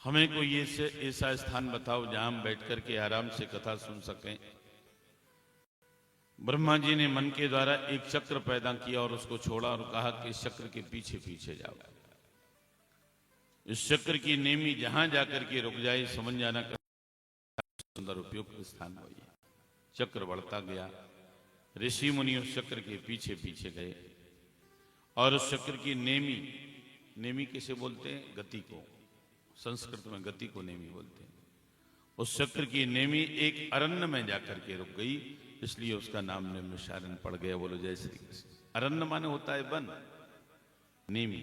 हमें कोई ऐसा स्थान बताओ जहां हम बैठ करके आराम से कथा सुन सकें। ब्रह्मा जी ने मन के द्वारा एक चक्र पैदा किया और उसको छोड़ा और कहा कि इस चक्र के पीछे पीछे जाओ। इस चक्र की नेमी जहां जाकर के रुक जाए समझ जाना का सुंदर उपयुक्त स्थान वही है। चक्र बढ़ता गया, ऋषि मुनि उस चक्र के पीछे पीछे गए और उस चक्र की नेमी, नेमी किसे बोलते हैं? गति को, संस्कृत में गति को नेमी बोलते हैं। उस चक्र की नेमी एक अरण्य में जाकर के रुक गई, इसलिए उसका नाम नैमिषारण्य पड़ गया। बोलो जय श्री कृष्ण। अरण्य माने होता है वन, नेमी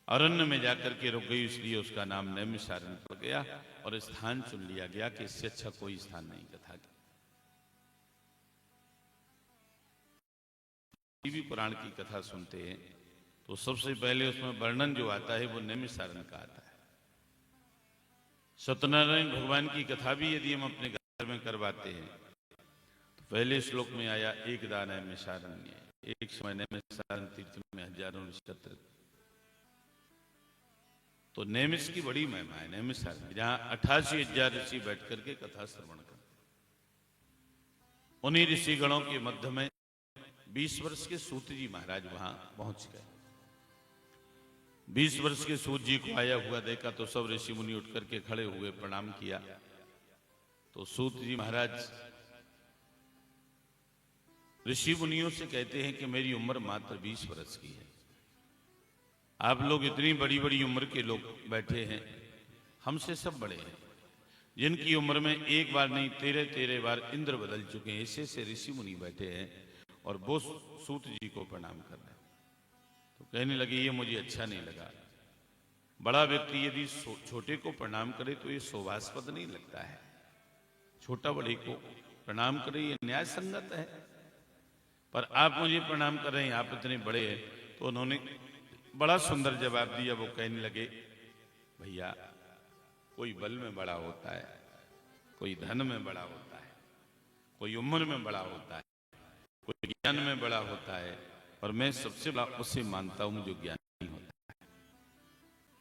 अरण्य में जाकर के रुक गई, इसलिए उसका नाम नैमिषारण्य पड़ गया और स्थान चुन लिया गया कि इससे अच्छा कोई स्थान नहीं कथा की। भी पुराण की कथा सुनते हैं तो सबसे पहले उसमें वर्णन जो आता है वो नैमिषारण्य का आता है। सत्यनारायण भगवान की कथा भी यदि हम अपने घर में करवाते हैं तो पहले श्लोक में आया एकदा नैमिषारण्य, एक समय नैमिषारण्य तीर्थ में हजारों ऋषि। तो नैमिष की बड़ी महिमा है। नैमिषारण्य जहां 88,000 ऋषि बैठ करके कथा श्रवण करते, उन्हीं ऋषि गणों के मध्य में 20 वर्ष के सूत जी महाराज वहां पहुंच गए। 20 वर्ष के सूत जी को आया हुआ देखा तो सब ऋषि मुनि उठ करके खड़े हुए, प्रणाम किया। तो सूत जी महाराज ऋषि मुनियों से कहते हैं कि मेरी उम्र मात्र 20 वर्ष की है, आप लोग इतनी बड़ी बड़ी उम्र के लोग बैठे हैं, हमसे सब बड़े हैं, जिनकी उम्र में एक बार नहीं 13 बार इंद्र बदल चुके हैं, ऐसे से ऋषि मुनि बैठे हैं और वो सूत जी को प्रणाम कर रहे हैं। तो कहने लगे ये मुझे अच्छा नहीं लगा। बड़ा व्यक्ति यदि छोटे को प्रणाम करे तो ये शोभास्पद नहीं लगता है। छोटा बड़े को प्रणाम करे ये न्याय संगत है, पर आप मुझे प्रणाम कर रहे हैं, आप इतने बड़े हैं। तो उन्होंने बड़ा सुंदर जवाब दिया। वो कहने लगे भैया कोई बल में बड़ा होता है, कोई धन में बड़ा होता है, कोई उम्र में बड़ा होता है, कोई ज्ञान में बड़ा होता है, और मैं सबसे बड़ा उसे मानता हूं जो ज्ञानी होता है।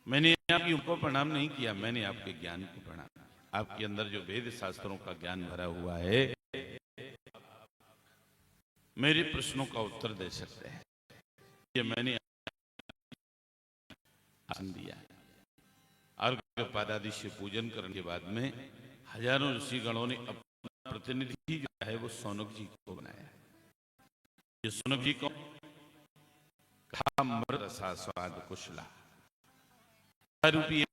मैंने आपकी उनको प्रणाम नहीं किया, मैंने आपके ज्ञान को प्रणाम। आपके अंदर जो वेद शास्त्रों का ज्ञान भरा हुआ है, मेरे प्रश्नों का उत्तर दे सकते हैं, ये मैंने दिया है। अर्घ्य पादादि से पूजन करने के बाद में हजारों ऋषि गणों ने अपना प्रतिनिधि जो है वो सौनक जी को बनाया। ये सौनक जी को कहा मृत रसा स्वाद कुशला रूपी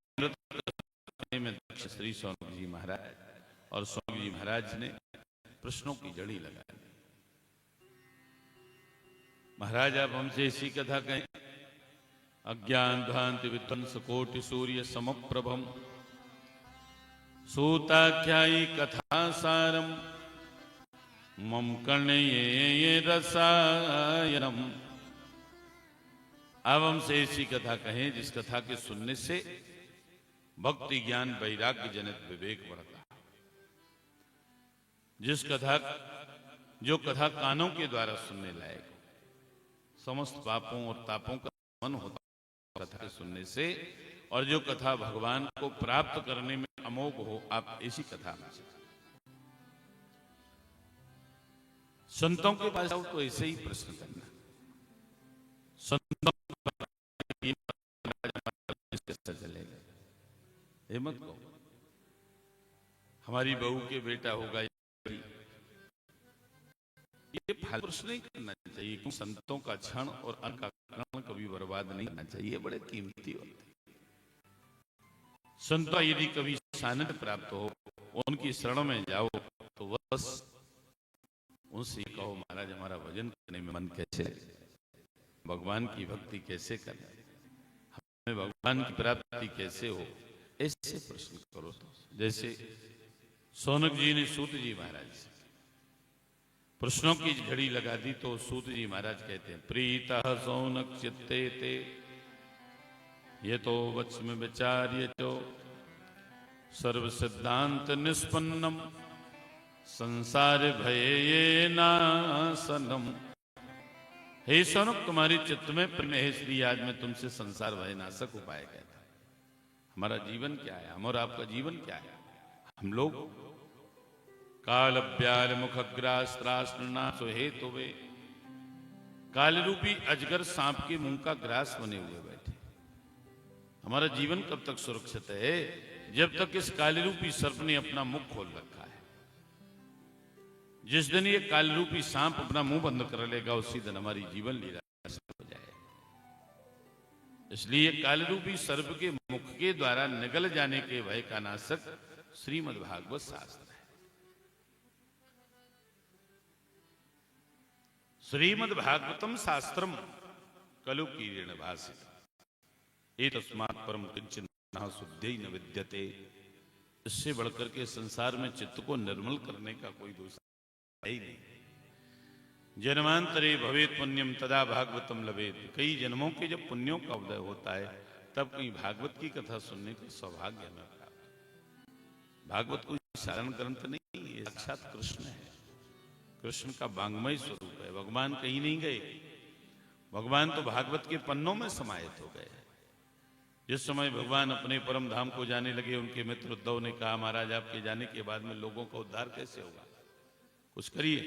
में दक्ष श्री सौनक जी महाराज, और सौनक जी महाराज ने प्रश्नों की जड़ी लगा दी। महाराज आप हमसे ऐसी कथा कहें, अज्ञान ध्वांति विध्वंस कोटि सूर्य समप्रभम सूताख्यायी कथा सारम मम कर्णये रसायनम। अब हमसे ऐसी कथा कहें जिस कथा के सुनने से भक्ति ज्ञान वैराग्य जनित विवेक बढ़ता, जो कथा कानों के द्वारा सुनने लायक, समस्त पापों और तापों का मन होता, कथा सुनने से और जो कथा भगवान को प्राप्त करने में अमोघ हो, आप ऐसी कथा में से संतों के पास आओ तो ऐसे ही प्रश्न करना। संतों कैसा चलेगा, ये मत कहो हमारी बहू के बेटा होगा, ये फालतू प्रश्न नहीं करना चाहिए, क्योंकि संतों का क्षण और अन्न का कण कभी बर्बाद नहीं करना चाहिए, बड़े कीमती होते हैं। संतों यदि कभी सानिध्य प्राप्त हो, उनकी शरण में जाओ तो बस उनसे कहो महाराज हमारा भजन करने में मन कैसे लगे, भगवान की भक्ति कैसे करें, हमें भगवान की प्राप्ति कैसे हो, ऐसे प्रश्न करो। तो जैसे सौनक जी ने सूत जी महाराज से प्रश्नों की घड़ी लगा दी, तो सूत जी महाराज कहते हैं प्रीतः सौनक चित्ते ते ये तो वत्स में विचार्य चो सर्व सिद्धांत निष्पन्नम संसार भये नासनम। हे सौनक तुम्हारी चित्त में प्रेम है, इसलिए आज मैं तुमसे संसार भय नाशक उपाय कहता है। हमारा जीवन क्या है, हम और आपका जीवन क्या है? हम लोग काल ब्याल मुखग्रास्त्रास्त्रासो हेतु वे काल रूपी अजगर सांप के मुंह का ग्रास बने हुए बैठे। हमारा जीवन कब तक सुरक्षित है? जब तक इस काल रूपी सर्प ने अपना मुख खोल रखा है। जिस दिन ये काल रूपी सांप अपना मुंह बंद कर लेगा, उसी दिन हमारी जीवन लीला हो जाए। इसलिए काल रूपी सर्प के मुख के द्वारा निगल जाने के भय का नाशक श्रीमद् भागवत शास्त्र है। श्रीमद् भागवतम शास्त्रम कलु कीरेण भाषित एतस्मात् परम किंचन शुद्धि न विद्यते। इससे बढ़कर के संसार में चित्त को निर्मल करने का कोई दूसरा ही नहीं। जन्मांतरे भवेत पुण्यम तदा भागवतम लभेत। कई जन्मों के जब पुण्यों का उदय होता है, तब कहीं भागवत की कथा सुनने का सौभाग्य हमें प्राप्त। भागवत कोई साधारण ग्रंथ नहीं है, साक्षात कृष्ण है। कृष्ण का वांग्मय स्वरूप है। भगवान कहीं नहीं गए, भगवान तो भागवत के पन्नों में समाहित हो गए। जिस समय भगवान अपने परम धाम को जाने लगे, उनके मित्र उद्धव ने कहा महाराज आपके जाने के बाद में लोगों का उद्धार कैसे होगा, कुछ करिए।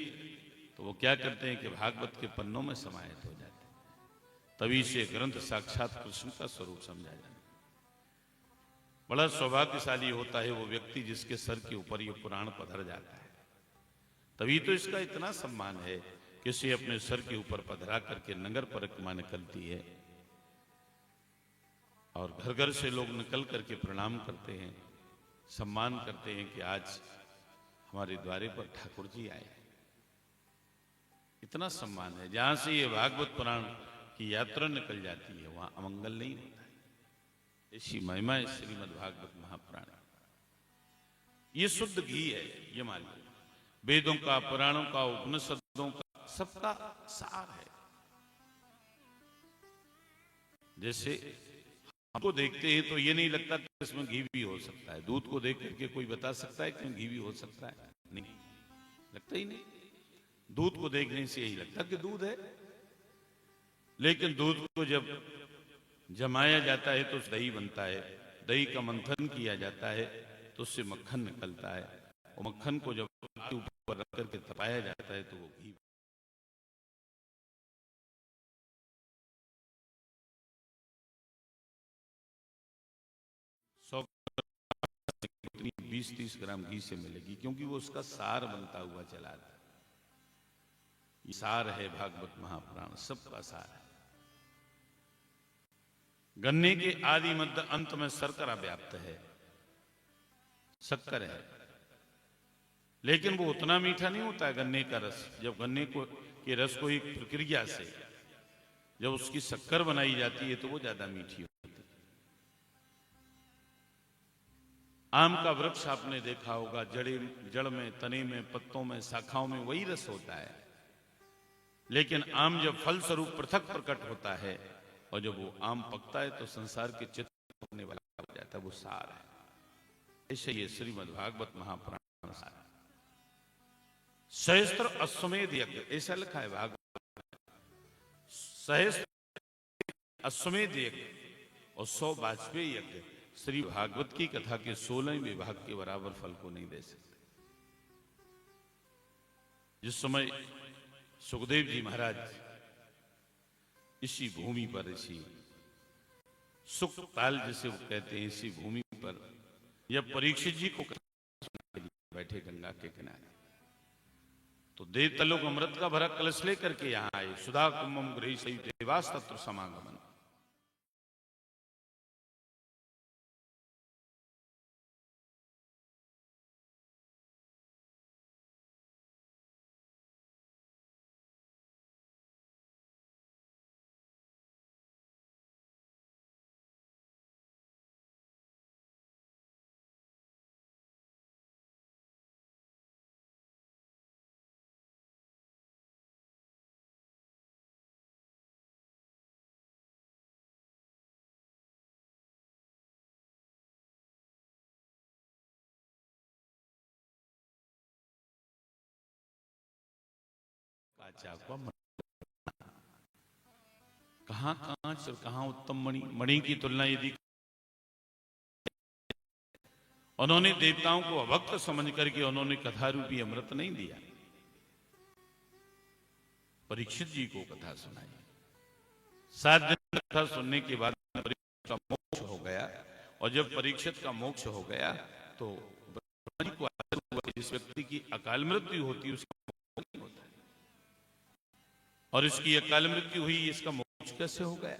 तो वो क्या करते हैं कि भागवत के पन्नों में समाहित हो जाते हैं। तभी से ग्रंथ साक्षात कृष्ण का स्वरूप समझा जाता है। बड़ा सौभाग्यशाली होता है वो व्यक्ति जिसके सर के ऊपर ये पुराण पधर जाता है। तभी तो इसका इतना सम्मान है कि इसे अपने सर के ऊपर पधरा करके नगर परिक्रमा निकलती है और घर घर से लोग निकल करके प्रणाम करते हैं, सम्मान करते हैं कि आज हमारे द्वारे पर ठाकुर जी आए। इतना सम्मान है। जहां से ये भागवत पुराण की यात्रा निकल जाती है, वहां अमंगल नहीं होता है। ऐसी महिमा है श्रीमद् भागवत महापुराण। ये शुद्ध घी है, ये मान लो। वेदों का, पुराणों का, उपनिषदों का, सबका सार है। जैसे हमको देखते हैं तो ये नहीं लगता कि इसमें घी भी हो सकता है। दूध को देख करके कोई बता सकता है कि घी भी हो सकता है? नहीं, लगता ही नहीं। दूध को देखने से यही लगता कि दूध है, लेकिन दूध को जब जमाया जाता है तो दही बनता है। दही का मंथन किया जाता है तो उससे मक्खन निकलता है, और मक्खन को जब ऊपर रख करके तपाया जाता है तो वो घी। सौ 20-30 ग्राम घी से मिलेगी, क्योंकि वो उसका सार बनता हुआ चला था। ये सार है भागवत महापुराण, सबका सार है। गन्ने के आदि मध्य अंत में शर्करा व्याप्त है, शक्कर है, लेकिन वो उतना मीठा नहीं होता है गन्ने का रस। जब गन्ने को के रस को एक प्रक्रिया से जब उसकी शक्कर बनाई जाती है तो वो ज्यादा मीठी होती है। आम का वृक्ष आपने देखा होगा, जड़ में, तने में, पत्तों में, शाखाओं में वही रस होता है, लेकिन आम जब फल स्वरूप पृथक प्रकट होता है और जब वो आम पकता है तो संसार के चित्त होने वाला हो जाता है, वो सार है। ऐसे ये श्रीमद् भागवत महापुराण सार है। सहस्त्र अश्वमेध यज्ञ, ऐसा लिखा है भागवत। सहस्त्र अश्वमेध यज्ञ और 100 वाजपेयी यज्ञ श्री भागवत की कथा के 16 विभाग के बराबर फल को नहीं दे सकते। जिस समय सुखदेव जी महाराज इसी भूमि पर, इसी सुख ताल जिसे वो कहते हैं, इसी भूमि पर जब परीक्षित जी को बैठे गंगा के किनारे, तो देवतलोक अमृत का भरा कलश लेकर के यहां आए। सुधा कुंभम गृही सही देवास तत्र समागमन। कहां कांच और कहां उत्तम मणि। मणि की तुलना यदि उन्होंने देवताओं को अभक्त समझ करके उन्होंने कथा रूपी अमृत नहीं दिया, परीक्षित जी को कथा सुनाई। 7 दिन कथा सुनने के बाद परीक्षित का मोक्ष हो गया, और जब परीक्षित का मोक्ष हो गया तो ब्रह्मा जी को आश्चर्य हुआ, जिस व्यक्ति की अकाल मृत्यु होती है उसका मोक्ष नहीं होता है, और इसकी अकाल मृत्यु हुई, इसका मोक्ष कैसे हो गया?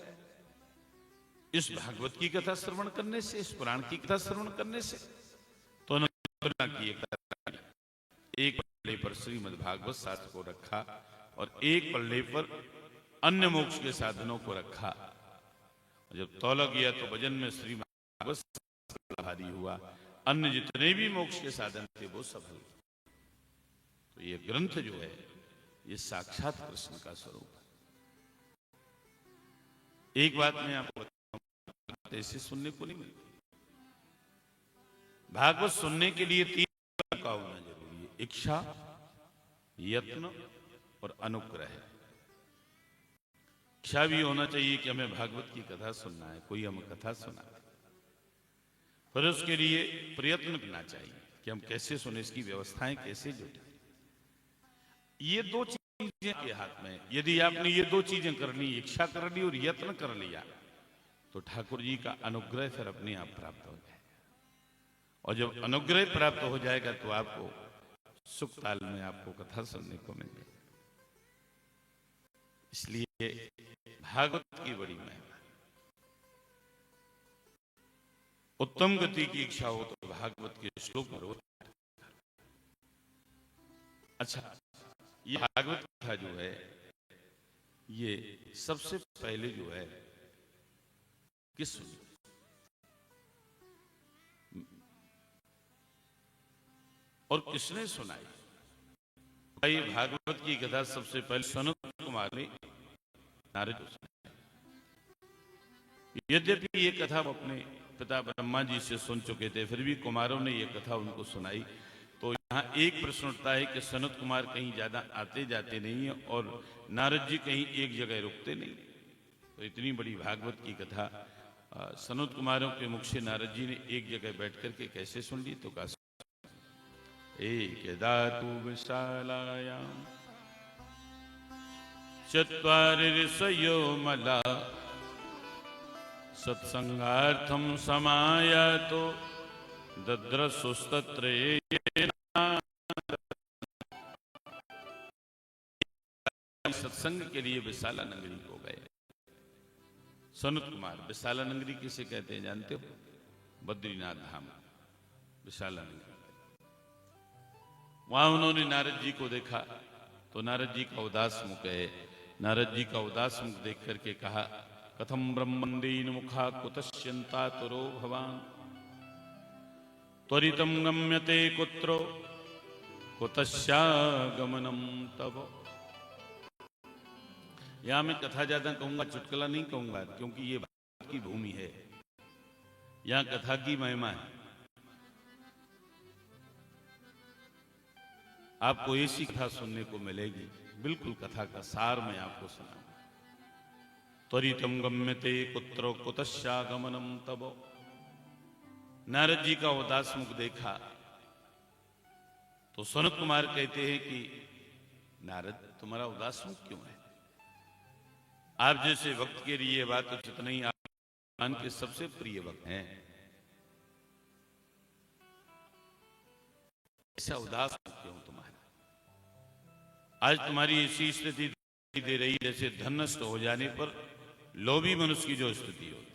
इस भागवत की कथा श्रवण करने से, इस पुराण की कथा श्रवण करने से। तो उन्होंने की एक पल्ले पर श्रीमद् भागवत शास्त्र को रखा और एक पल्ले पर अन्य मोक्ष के साधनों को रखा। जब तौला गया तो वजन में श्रीमद् भागवत भारी हुआ, अन्य जितने भी मोक्ष के साधन थे वो सफल। तो ये ग्रंथ जो है ये साक्षात कृष्ण का स्वरूप है। एक बात मैं आपको बताऊं, ऐसे सुनने को नहीं मिलती। भागवत सुनने के लिए 3 का होना जरूरी है: इच्छा, यत्न और अनुग्रह। इच्छा भी होना चाहिए कि हमें भागवत की कथा सुनना है, कोई हमें कथा सुना है, फिर उसके लिए प्रयत्न करना चाहिए कि हम कैसे सुने, इसकी व्यवस्थाएं कैसे जुटे। ये 2 चीजें के हाथ में। यदि आपने ये 2 चीजें कर ली, इच्छा कर ली और यत्न कर लिया, तो ठाकुर जी का अनुग्रह फिर अपने आप प्राप्त हो जाएगा। और जब अनुग्रह प्राप्त हो जाएगा तो आपको सुख ताल में आपको कथा सुनने को मिलेगी। इसलिए भागवत की बड़ी महिमा। उत्तम गति की इच्छा हो तो भागवत के श्लोक में रोज। अच्छा, ये भागवत कथा जो है ये सबसे पहले जो है किस सुनी? और किसने सुनाई? ये भागवत की कथा सबसे पहले सनत कुमार ने नारद को सुनाई। यद्यपि ये कथा वो अपने पिता ब्रह्मा जी से सुन चुके थे, फिर भी कुमारों ने ये कथा उनको सुनाई। तो यहाँ एक प्रश्न उठता है कि सनत कुमार कहीं ज्यादा आते जाते नहीं है और नारद जी कहीं एक जगह रुकते नहीं। तो इतनी बड़ी भागवत की कथा सनत कुमारों के मुख से नारद जी ने एक जगह बैठ करके कैसे सुन ली? तो कहा एक दातु विशालायाम चत्वारि ऋषयो मला सत्संगार्थम समायातो दद्रसुस्तत्र सत्संग के लिए विशाला नगरी को गए। सनत कुमार विशाला नगरी किसे कहते हैं जानते हो? बद्रीनाथ धाम, विशाला नगरी। वहां उन्होंने नारद जी को देखा तो नारद जी का उदास मुख है। नारद जी का उदास मुख देख करके कहा, कथम ब्रह्मंडीन मुखा कुतश्चिंता तुरो भवान त्वरितम गम्यते कुत्रो कुतश्चागमनम तव। यहां मैं कथा ज्यादा कहूंगा, चुटकुला नहीं कहूंगा, क्योंकि ये भारत की भूमि है, यहां कथा की महिमा है। आपको ऐसी कथा सुनने को मिलेगी, बिल्कुल कथा का सार मैं आपको सुनाऊंगा। त्वरितम गम्यते कुत्र कुतश्चागमनम तब। नारद जी का उदास मुख देखा तो सनत कुमार कहते हैं कि नारद तुम्हारा उदास मुख क्यों है? आप जैसे वक्त के लिए बात उचित नहीं, आप भगवान के सबसे प्रिय वक्त हैं, ऐसा उदास क्यों तुम्हारा? आज तुम्हारी ऐसी स्थिति दे रही जैसे धन नष्ट हो जाने पर लोभी मनुष्य की जो स्थिति होती।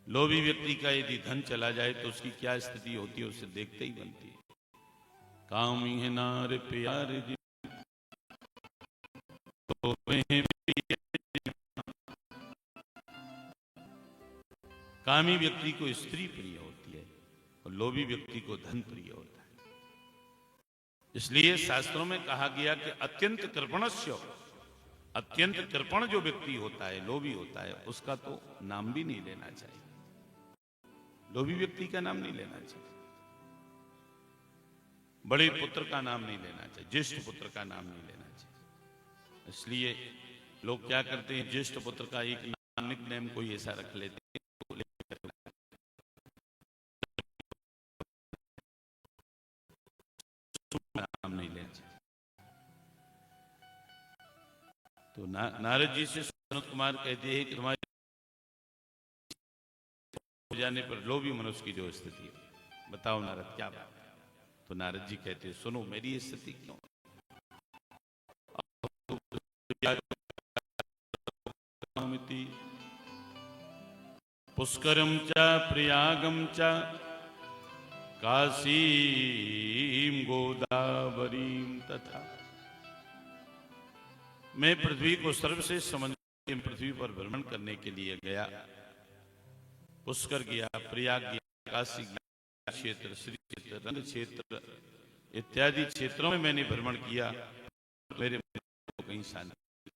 लोभी व्यक्ति का यदि धन चला जाए तो उसकी क्या स्थिति होती है, उसे देखते ही बनती है। कामी है नार प्यार जी तो कामी व्यक्ति को स्त्री प्रिय होती है और लोभी व्यक्ति को धन प्रिय होता है। इसलिए शास्त्रों में कहा गया कि अत्यंत कृपणस्य, अत्यंत कृपण जो व्यक्ति होता है, लोभी होता है, उसका तो नाम भी नहीं लेना चाहिए। लोभी व्यक्ति का नाम नहीं लेना चाहिए, बड़े पुत्र का नाम नहीं लेना चाहिए, ज्येष्ठ पुत्र का नाम नहीं लेना चाहिए। इसलिए लोग क्या करते हैं, ज्येष्ठ पुत्र का एक नाम, निक नेम कोई ऐसा रख लेते हैं, नाम नहीं लेना चाहिए। तो नारद जी से सनत कुमार कहते हैं कि तुम्हारे हो जाने पर लोभी मनुष्य की जो स्थिति है, बताओ नारद क्या बात है? तो नारद जी कहते हैं सुनो मेरी स्थिति क्यों? पुष्करम च प्रयागम च काशीम गोदावरीम तथा। मैं पृथ्वी को सर्वश्रेष्ठ समझ पृथ्वी पर भ्रमण करने के लिए गया। पुष्कर गया, प्रयाग गया, काशी गया, क्षेत्र, श्री क्षेत्र, रंग क्षेत्र इत्यादि क्षेत्रों में मैंने भ्रमण किया। मेरे को कहीं शांति,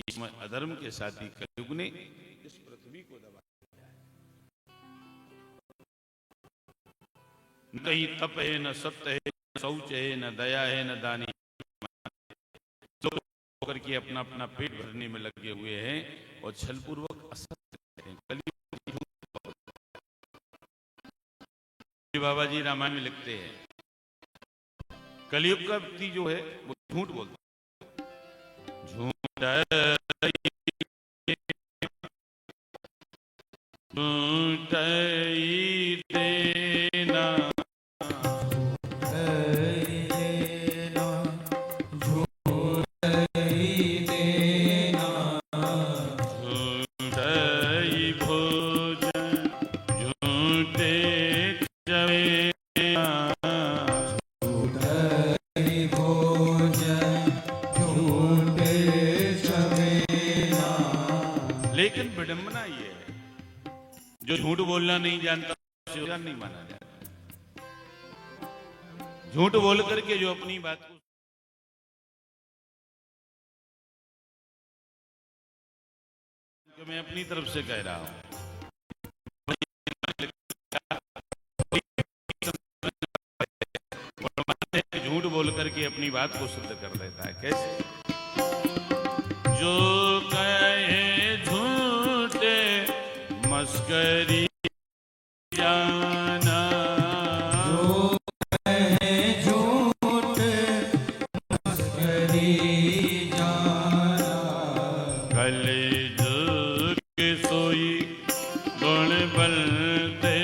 इसमें अधर्म के साथी कलयुग ने इस पृथ्वी को दबा दिया है। न कहीं तप है, न सत्य है, न शौच है, न दया है, न दानी। होकर के अपना अपना पेट भरने में लगे हुए हैं और छलपूर्वक असत्य हैं। कलयुग बाबा जी रामायण में लिखते हैं, कलयुग का व्यक्ति जो है वो झूठ बोलता है। झूठ देना जो झूठ बोलना नहीं जानता उसे नहीं माना जाता। झूठ बोल करके जो अपनी बात को मैं अपनी तरफ से कह रहा हूं, झूठ बोल करके अपनी बात को सिद्ध कर देता है। कैसे? जो कहे झूठे मस्करी जाना, जो कहे झूठ मस्करी जाना, कलयुग सोई गुण बलते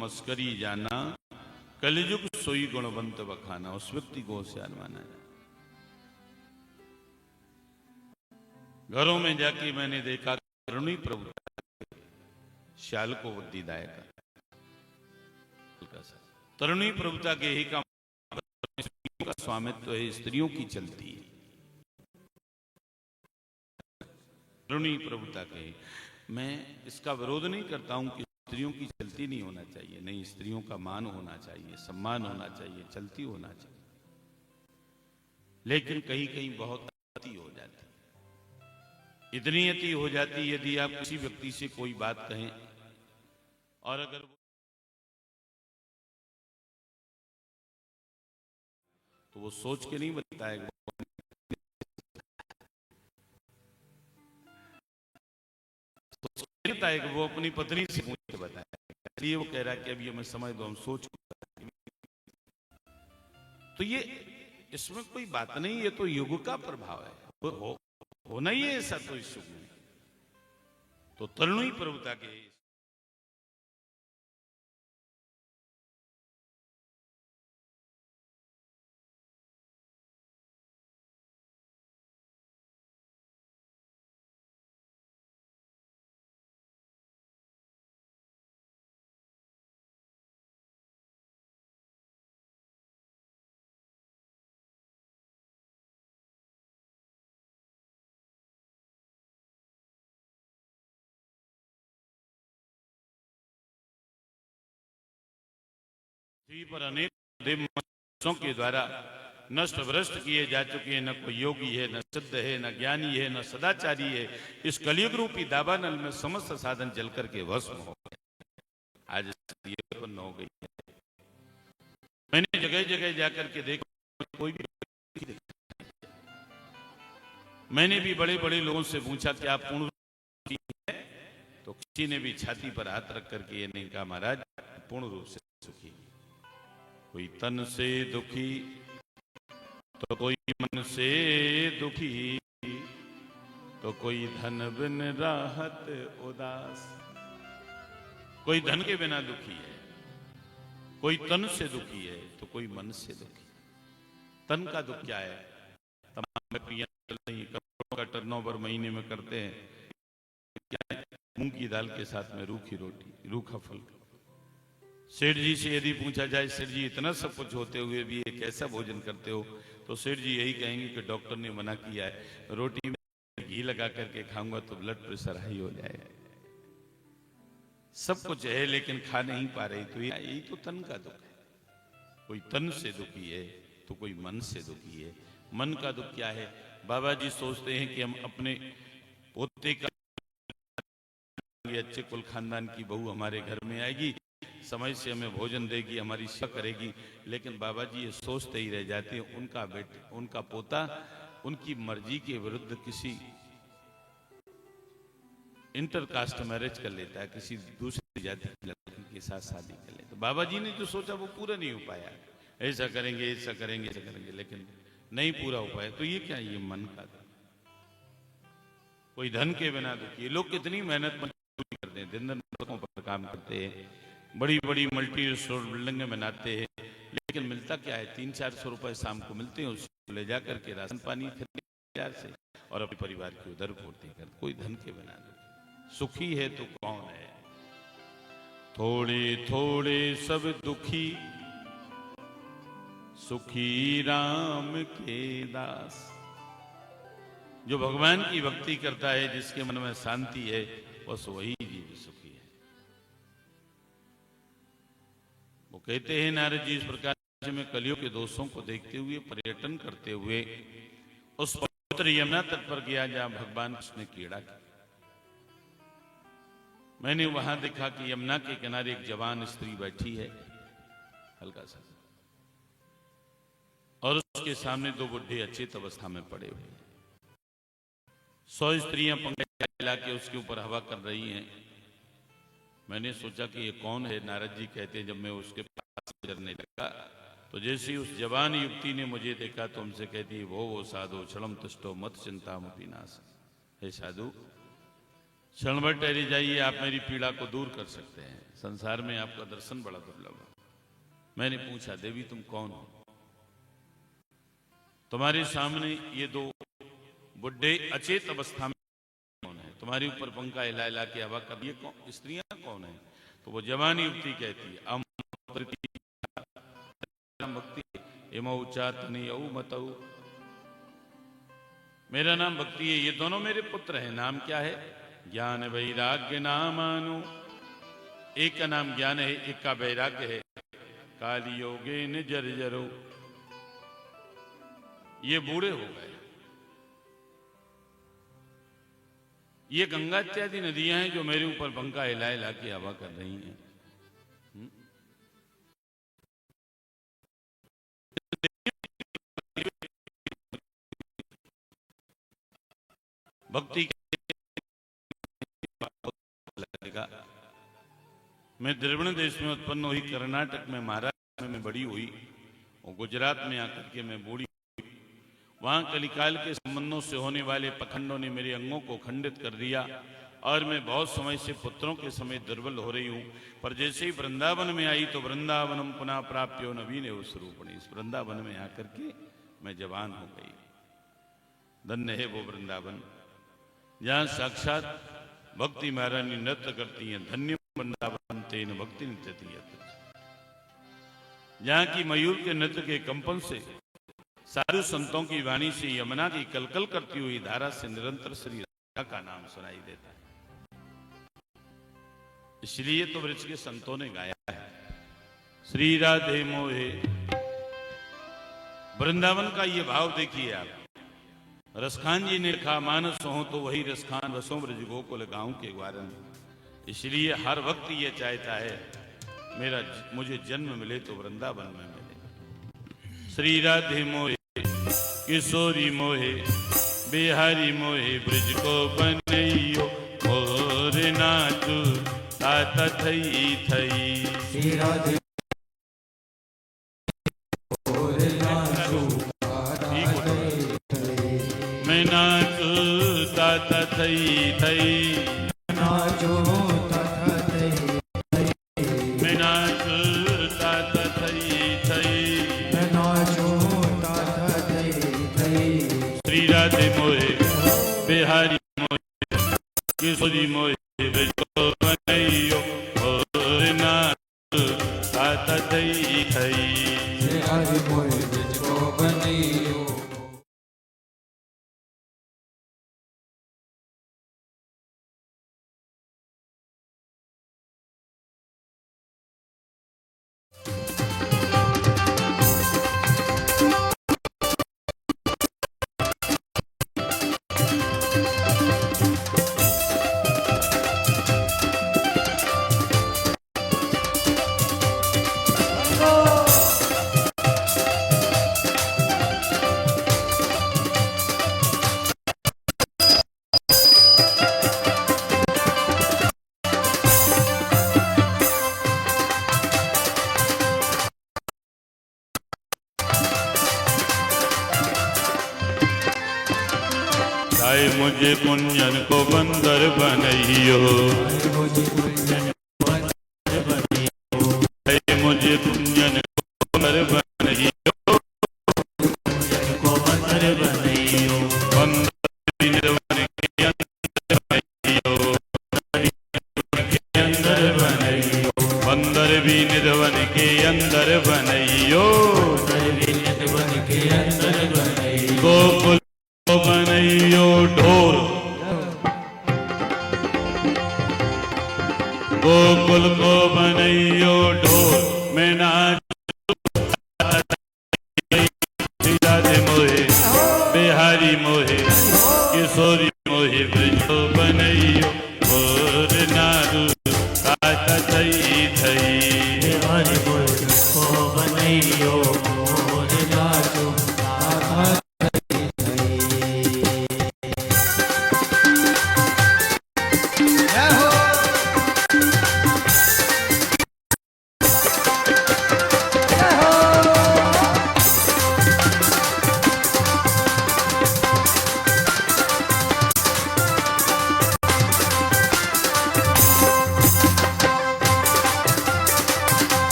मस्करी जाना, कलयुग सोई गुणवंत बखाना। उस व्यक्ति को होशियार माना जाए। घरों में जाके मैंने देखा करुणी प्रभु श्याल को बुद्धिदायक, तरुणी प्रभुता के ही का स्वामित्व है, स्त्रियों की चलती है। तरुणी प्रभुता कहे। मैं इसका विरोध नहीं करता हूं कि स्त्रियों की चलती नहीं होना चाहिए, नहीं, स्त्रियों का मान होना चाहिए, सम्मान होना चाहिए, चलती होना चाहिए, लेकिन कहीं कहीं बहुत अति हो जाती, इतनी अति हो जाती यदि आप किसी व्यक्ति से कोई बात कहें और अगर तो वो सोच के नहीं बताएगा, सोच के बताएगा, वो अपनी पत्नी से पूछ के बताएगा, इसलिए वो कह रहा है कि अब ये मैं समझ दो, हम सोच के। तो ये इसमें कोई बात नहीं, ये तो युग का प्रभाव है, होना ही है ऐसा तो इस युग में। तो तरुणी प्रभुता के पृथ्वी पर अनेक देव मनुष्यों के द्वारा नष्ट भ्रष्ट किए जा चुके हैं। न कोई योगी है, न सिद्ध है, न ज्ञानी है, न सदाचारी है। इस कलयुग रूपी दावानल में समस्त साधन जल करके भस्म हो गए। आज उत्पन्न हो गई है। मैंने जगह जगह जाकर के देखा, कोई भी मैंने भी बड़े बड़े लोगों से पूछा कि आप पूर्ण की है, तो किसी ने भी छाती पर हाथ रख करके ये नहीं कहा महाराज पूर्ण रूप से सुखी। कोई तन से दुखी तो कोई मन से दुखी, तो कोई धन बिन राहत उदास। कोई धन के बिना दुखी है, कोई तन से दुखी है, तो कोई मन से दुखी। तन का दुख क्या है? तमाम नहीं, करोड़ों का टर्नओवर महीने में करते हैं, क्या है? मूंग की दाल के साथ में रूखी रोटी, रूखा फल। सेठ जी से यदि पूछा जाए, सेठ जी इतना सब कुछ होते हुए भी ये कैसा भोजन करते हो, तो सेठ जी यही कहेंगे कि डॉक्टर ने मना किया है, रोटी में घी लगा करके खाऊंगा तो ब्लड प्रेशर हाई हो जाएगा। सब कुछ है लेकिन खा नहीं पा रही, तो यही तो तन का दुख है। कोई तन से दुखी है तो कोई मन से दुखी है। मन का दुख क्या है? बाबा जी सोचते हैं कि हम अपने पोते का, अच्छे कुल खानदान की बहू हमारे घर में आएगी, समय से हमें भोजन देगी, हमारी सेवा करेगी, लेकिन बाबा जी ये सोचते ही रह जाते हैं उनका बेटे, उनका पोता उनकी मर्जी के विरुद्ध किसी इंटरकास्ट मैरिज कर लेता है, किसी दूसरी जाति की लड़की के साथ शादी कर लेता। तो बाबा जी ने जो सोचा वो पूरा नहीं हो पाया। ऐसा करेंगे, ऐसा करेंगे, ऐसा करेंगे, लेकिन नहीं पूरा हो पाया। तो ये क्या है? ये मन का दुख। कोई धन के बिना दुखी। लोग कितनी मेहनत करते हैं, दिन दिन पर काम करते हैं, बड़ी बड़ी मल्टी स्टोर बिल्डिंगें बनाते हैं, लेकिन मिलता क्या है? 300-400 रुपए शाम को मिलते हैं, उसको ले जा करके राशन पानी खरीद से और अपने परिवार की उधर पूर्ति कर। कोई धन के बिना दुखी। सुखी है तो कौन है? थोड़े थोड़े सब दुखी, सुखी राम के दास। जो भगवान की भक्ति करता है, जिसके मन में शांति है, बस वही जीव सुखी है। वो कहते हैं नारद जी, इस प्रकार में कलियुग के दोषों को देखते हुए, पर्यटन करते हुए उस पवित्र यमुना तट पर गया जहां भगवान कृष्ण ने क्रीड़ा की। मैंने वहां देखा कि यमुना के किनारे एक जवान स्त्री बैठी है, हल्का सा, और उसके सामने 2 बुढ़े अचेत अवस्था में पड़े हुए। 100 स्त्रियां पंखे हिला के उसके ऊपर हवा कर रही हैं। मैंने सोचा कि ये कौन है? नारद जी कहते हैं, जब मैं उसके पास गुजरने लगा तो जैसे उस जवान युवती ने मुझे देखा तो हमसे कहती है, वो साधु क्षणम तुष्टो मत चिंता मुपीनाश। हे साधु, क्षण भर ठहरे जाइए, आप मेरी पीड़ा को दूर कर सकते हैं। संसार में आपका दर्शन बड़ा दुर्लभ है। मैंने पूछा, देवी तुम कौन हो? तुम्हारे सामने ये 2 बुढ़े अचेत अवस्था में कौन है? तुम्हारे ऊपर पंखा हिला हिला के हवा कर, ये कौन स्त्रियां कौन है? तो वो जवान युवती कहती है, भक्ति इमौ चातनि यौ मतौ। मेरा नाम भक्ति है। ये दोनों मेरे पुत्र हैं। नाम क्या है? ज्ञान वैराग्य नामानु। एक का नाम ज्ञान है, एक का वैराग्य है। काली योगे न जर्जरो। ये बूढ़े हो गए। ये गंगा इत्यादि नदियां हैं जो मेरे ऊपर पंखा हिला हिला के हवा कर रही हैं। भक्ति लगेगा। मैं द्रविड़ देश में उत्पन्न हुई, कर्नाटक में, महाराष्ट्र में बड़ी हुई और गुजरात में आकर के मैं बूढ़ी। वहां कलिकाल के संबंधों से होने वाले पखंडों ने मेरे अंगों को खंडित कर दिया और मैं बहुत समय से पुत्रों के समेत दुर्बल हो रही हूं। पर जैसे ही वृंदावन में आई तो वृंदावनम पुनः प्राप्यो नवीन उस रूपणी। इस वृंदावन में आकर के मैं जवान हो गई। धन्य है वो वृंदावन जहां साक्षात भक्ति महारानी नृत्य करती हैं। धन्य वृंदावन तेन भक्ति नृत्य। जहां की मयूर के नृत्य के कंपन से, साधु संतों की वाणी से, यमुना की कलकल करती हुई धारा से निरंतर श्री राधा का नाम सुनाई देता है। इसलिए तो वृक्ष के संतों ने गाया है, श्री राधे मोहे। वृंदावन का ये भाव देखिए आप। रसखान जी ने लिखा, मानस हो तो वही रसखान, रसों ब्रज गोकुल गांव के ग्वारन। इसलिए हर वक्त ये चाहता है मुझे जन्म मिले तो वृंदावन में मिले। श्री राधे मोहे किशोरी मोहे, बिहारी मोहे, ब्रज को बनैयो मोर नाचू तात थई थई। श्री राधे मोर नाचू मैं नाचू तात थई थई। नाचो तथा थई मैं नाचू तात थई थई। नाचो तथा थई। श्री राधे मोहे बिहारी मोहे किशोरी मोहे, ब्रज को बनैयो मोर नाचू तात थई थई। श्री राधे मोर ब्रज को बनैयो। चाहे मुझे कुंजन को बंदर बनैयो, चाहे मुझे कुंजन को बंदर बनैयो, बंदर निर्वन के अंदर बनैयो, बंदर भी निर्वन के अंदर बनैयो, गोकुल बनैयो ढोर, गोकुल को बनैयो ढोर। मैं नाच राधे मोहे बिहारी मोहे किशोरी मोहे, ब्रज को बनैयो मोर नारू तात थई थई। बिहारी मोर को बनैयो मोर नाचो तात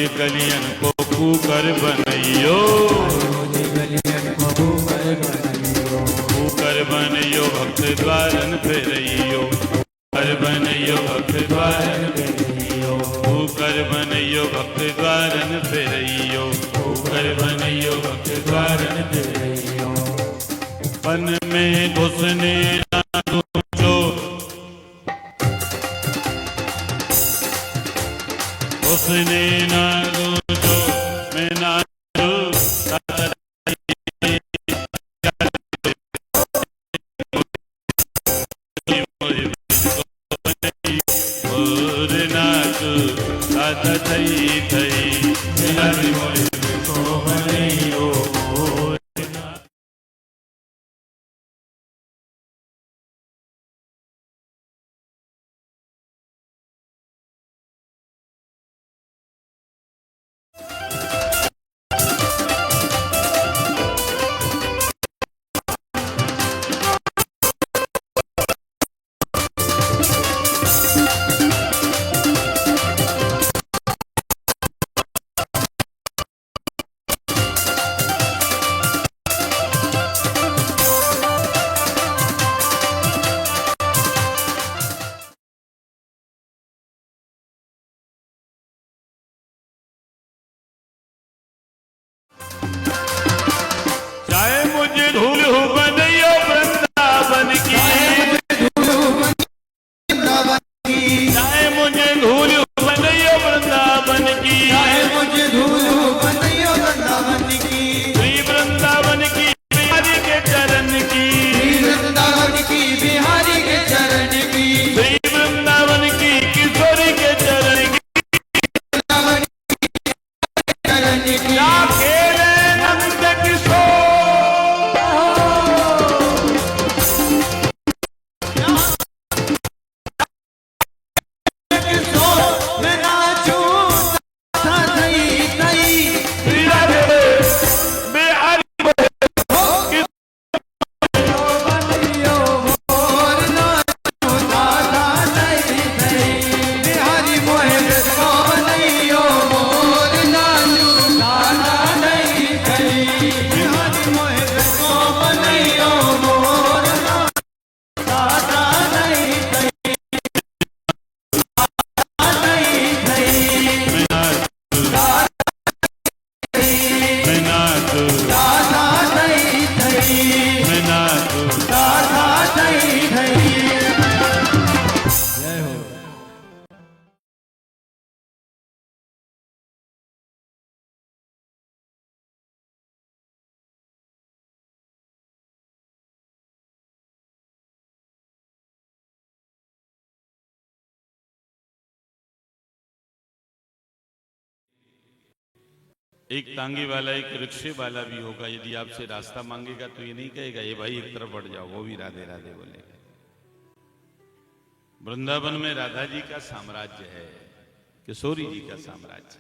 गलियन को कुकर बनैयो, गलियन को कुकर बनैयो, कुकर बनैयो बनइयो भक्त द्वारन फेरइयो कर बनइयो भक्त द्वारन फेरइयो कर बनइयो भक्त द्वारन फेरइयो कर बनइयो भक्त द्वारन फेरइयो वन में घुसने ना दूचो घुसने ना दूचो मैं ना चाहे मुझे धूल हो बनइयो वृंदावन की चाहे मुझे धूल हो बनइयो वृंदावन की चाहे मुझे धूल बनइयो वृंदावन की श्री वृंदावन की बिहारी के चरण की श्री वृंदावन की बिहारी के चरण की श्री वृंदावन की किशोरी के चरण की वृंदावन की चरण की क्या खेले नंद किशोर मैं नाचूं सधई सई बिहारी बनइयो मोर नाचूं दादा सई सई बिहारी मोहे को बनइयो मोर नाचूं दादा सई सई बिहारी मोहे को बनइयो मोर दादा सई सई एक तांगे वाला एक रिक्शे वाला भी होगा, यदि आपसे रास्ता मांगेगा तो ये नहीं कहेगा ये भाई एक तरफ बढ़ जाओ, वो भी राधे राधे बोलेगा। वृंदावन में राधा जी का साम्राज्य है, किशोरी जी का साम्राज्य।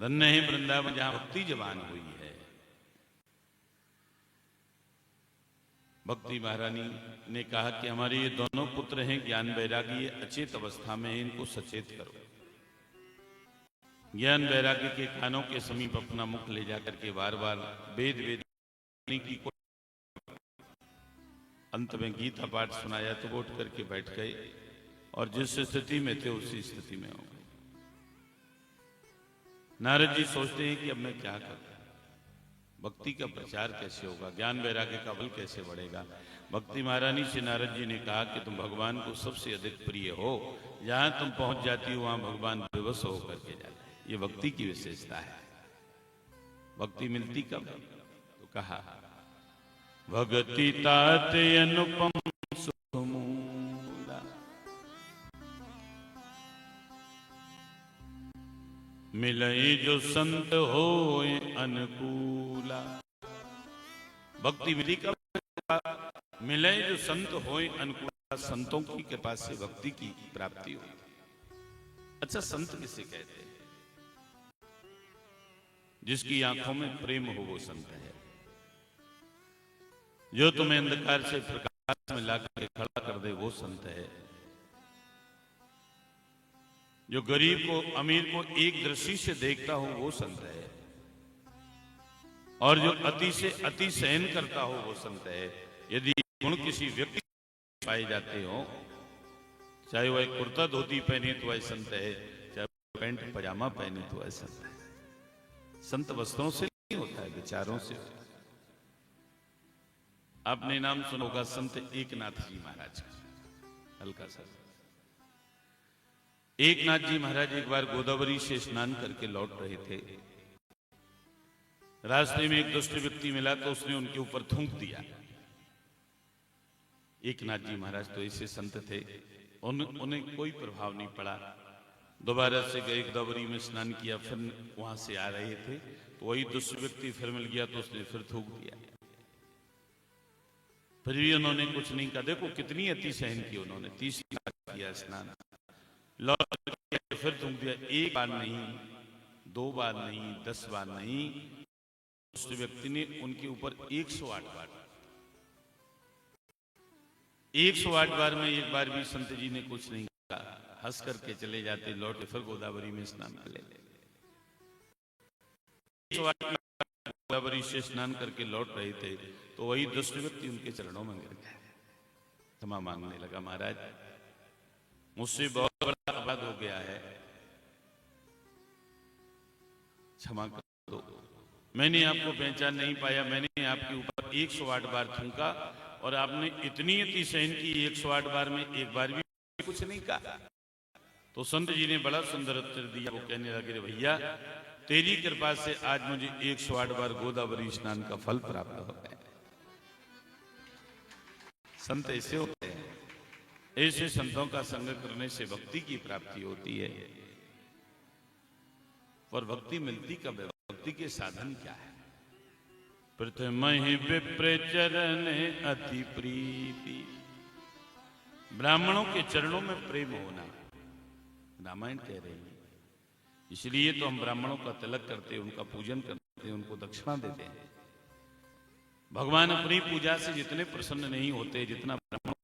धन्य है वृंदावन जहां भक्ति जवान हुई है। भक्ति महारानी ने कहा कि हमारे ये दोनों पुत्र हैं ज्ञान वैरागी, ये अचेत अवस्था में है, इनको सचेत करो। ज्ञान वैराग्य के कानों के समीप अपना मुख ले जाकर के बार बार वेद की अंत में गीता पाठ सुनाया तो वो उठ करके बैठ गए और जिस स्थिति में थे उसी स्थिति में हो गए। नारद जी सोचते हैं कि अब मैं क्या करूं, भक्ति का प्रचार कैसे होगा, ज्ञान वैराग्य का बल कैसे बढ़ेगा। भक्ति महारानी से नारद जी ने कहा कि तुम भगवान को सबसे अधिक प्रिय हो, जहां तुम पहुंच जाती हो वहां भगवान विवश होकर के जाते। ये भक्ति की विशेषता है। भक्ति मिलती कब? तो कहा भक्ति तात अनुपम सुखमूला, मिलई जो संत होए अनुकूला। भक्ति मिली कब? मिले जो संत होए अनुकूला, संतों की कृपा से भक्ति की प्राप्ति हुई। अच्छा, संत किसे कहते हैं? जिसकी आंखों में प्रेम हो वो संत है। जो तुम्हें अंधकार से प्रकाश में लाकर खड़ा कर दे वो संत है। जो गरीब को अमीर को एक दृष्टि से देखता हो वो संत है। और जो अति से अति सहन करता हो वो संत है। यदि गुण किसी व्यक्ति में पाए जाते हो, चाहे वह कुर्ता धोती पहने तो वह संत है, चाहे पैंट पजामा पहने तो वह संत है। संत वस्त्रों से नहीं होता है, विचारों से। आपने नाम सुना होगा संत एकनाथ जी महाराज का। हल्का सा, एकनाथ जी महाराज एक बार गोदावरी से स्नान करके लौट रहे थे। रास्ते में एक दुष्ट व्यक्ति मिला तो उसने उनके ऊपर थूक दिया। एकनाथ जी महाराज तो ऐसे संत थे, उन्हें कोई प्रभाव नहीं पड़ा। दोबारा से गए, गोदावरी में स्नान किया, फिर वहां से आ रहे थे तो वही दुष्ट व्यक्ति फिर मिल गया तो उसने फिर थूक दिया। फिर भी उन्होंने कुछ नहीं कहा। देखो कितनी अति सहन की उन्होंने। 30 बार किया स्नान, लौट के फिर थूक दिया। एक बार नहीं, 2 बार नहीं, 10 बार नहीं, उस व्यक्ति ने उनके ऊपर 108 बार, 108 बार में एक बार भी संत जी ने कुछ नहीं कहा। हंस करके चले जाते, लौटे फिर गोदावरी में स्नान कर लेते। 108 गोदावरी से स्नान करके लौट रहे थे तो वही दुष्ट व्यक्ति उनके चरणों में गिर गया, क्षमा मांगने लगा। महाराज मुझसे बहुत बड़ा अपराध हो गया है, क्षमा कर दो। मैंने आपको पहचान नहीं पाया, मैंने आपके ऊपर 108 बार थूका और आपने इतनी अति सहन की, 108 बार में एक बार भी कुछ नहीं कहा। तो संत जी ने बड़ा सुंदर उत्तर दिया। वो कहने लगे, भैया तेरी कृपा से आज मुझे 108 बार गोदावरी स्नान का फल प्राप्त हो गया। संत ऐसे होते हैं, ऐसे संतों का संग करने से भक्ति की प्राप्ति होती है। पर भक्ति मिलती कब है? भक्ति के साधन क्या है? प्रथमहि विप्र चरण अति प्रीति, ब्राह्मणों के चरणों में प्रेम होना, रामायण कह रही है। इसलिए तो हम ब्राह्मणों का तिलक करते हैं, उनका पूजन करते हैं, उनको दक्षिणा देते हैं। भगवान अपनी पूजा से जितने प्रसन्न नहीं होते जितना ब्राह्मणों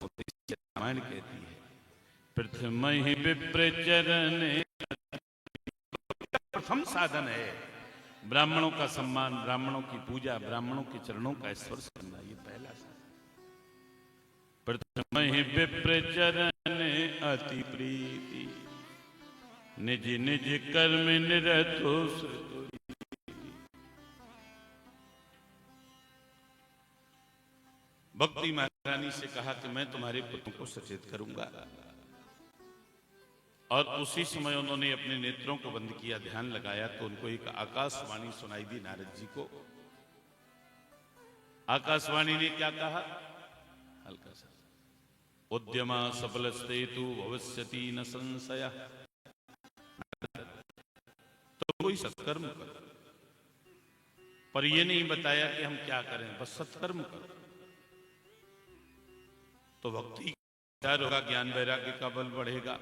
होते, रामायण कहती है। प्रथमहि विप्र चरण, प्रथम साधन है ब्राह्मणों का सम्मान, ब्राह्मणों की पूजा, ब्राह्मणों के चरणों का स्पर्श करना, ये पहला साधन। प्रथमहि विप्र चरण अति प्रीति, निज निज कर्म निरतो श्रुतो। भक्ति महारानी से कहा कि मैं तुम्हारे पुत्रों को सचेत करूंगा। और उसी समय उन्होंने अपने नेत्रों को बंद किया, ध्यान लगाया तो उनको एक आकाशवाणी सुनाई दी नारद जी को। आकाशवाणी ने क्या कहा? हल्का सा, उद्यमा सबलस्तेतु भविष्यति न संशय। तो कोई सत्कर्म करो, पर यह नहीं बताया कि हम क्या करें, बस सत्कर्म करो तो भक्ति विचार होगा, ज्ञान वैराग्य का बल बढ़ेगा।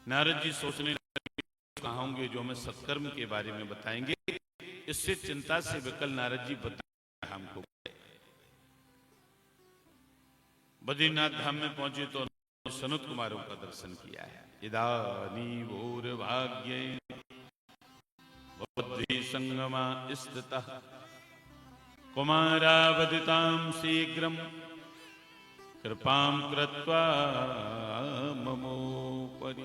नारद जी सोचने लगे कहाँ होंगे जो हमें सत्कर्म के बारे में बताएंगे। इससे चिंता से विकल नारद जी बताए हमको। बद्रीनाथ धाम में पहुंचे तो सनत कुमारों का दर्शन किया है। इदानी भूर भाग्ये बद्री संगमा स्थितः, कुमारावदितां शीघ्रं कृपां कृत्वा ममोपरि।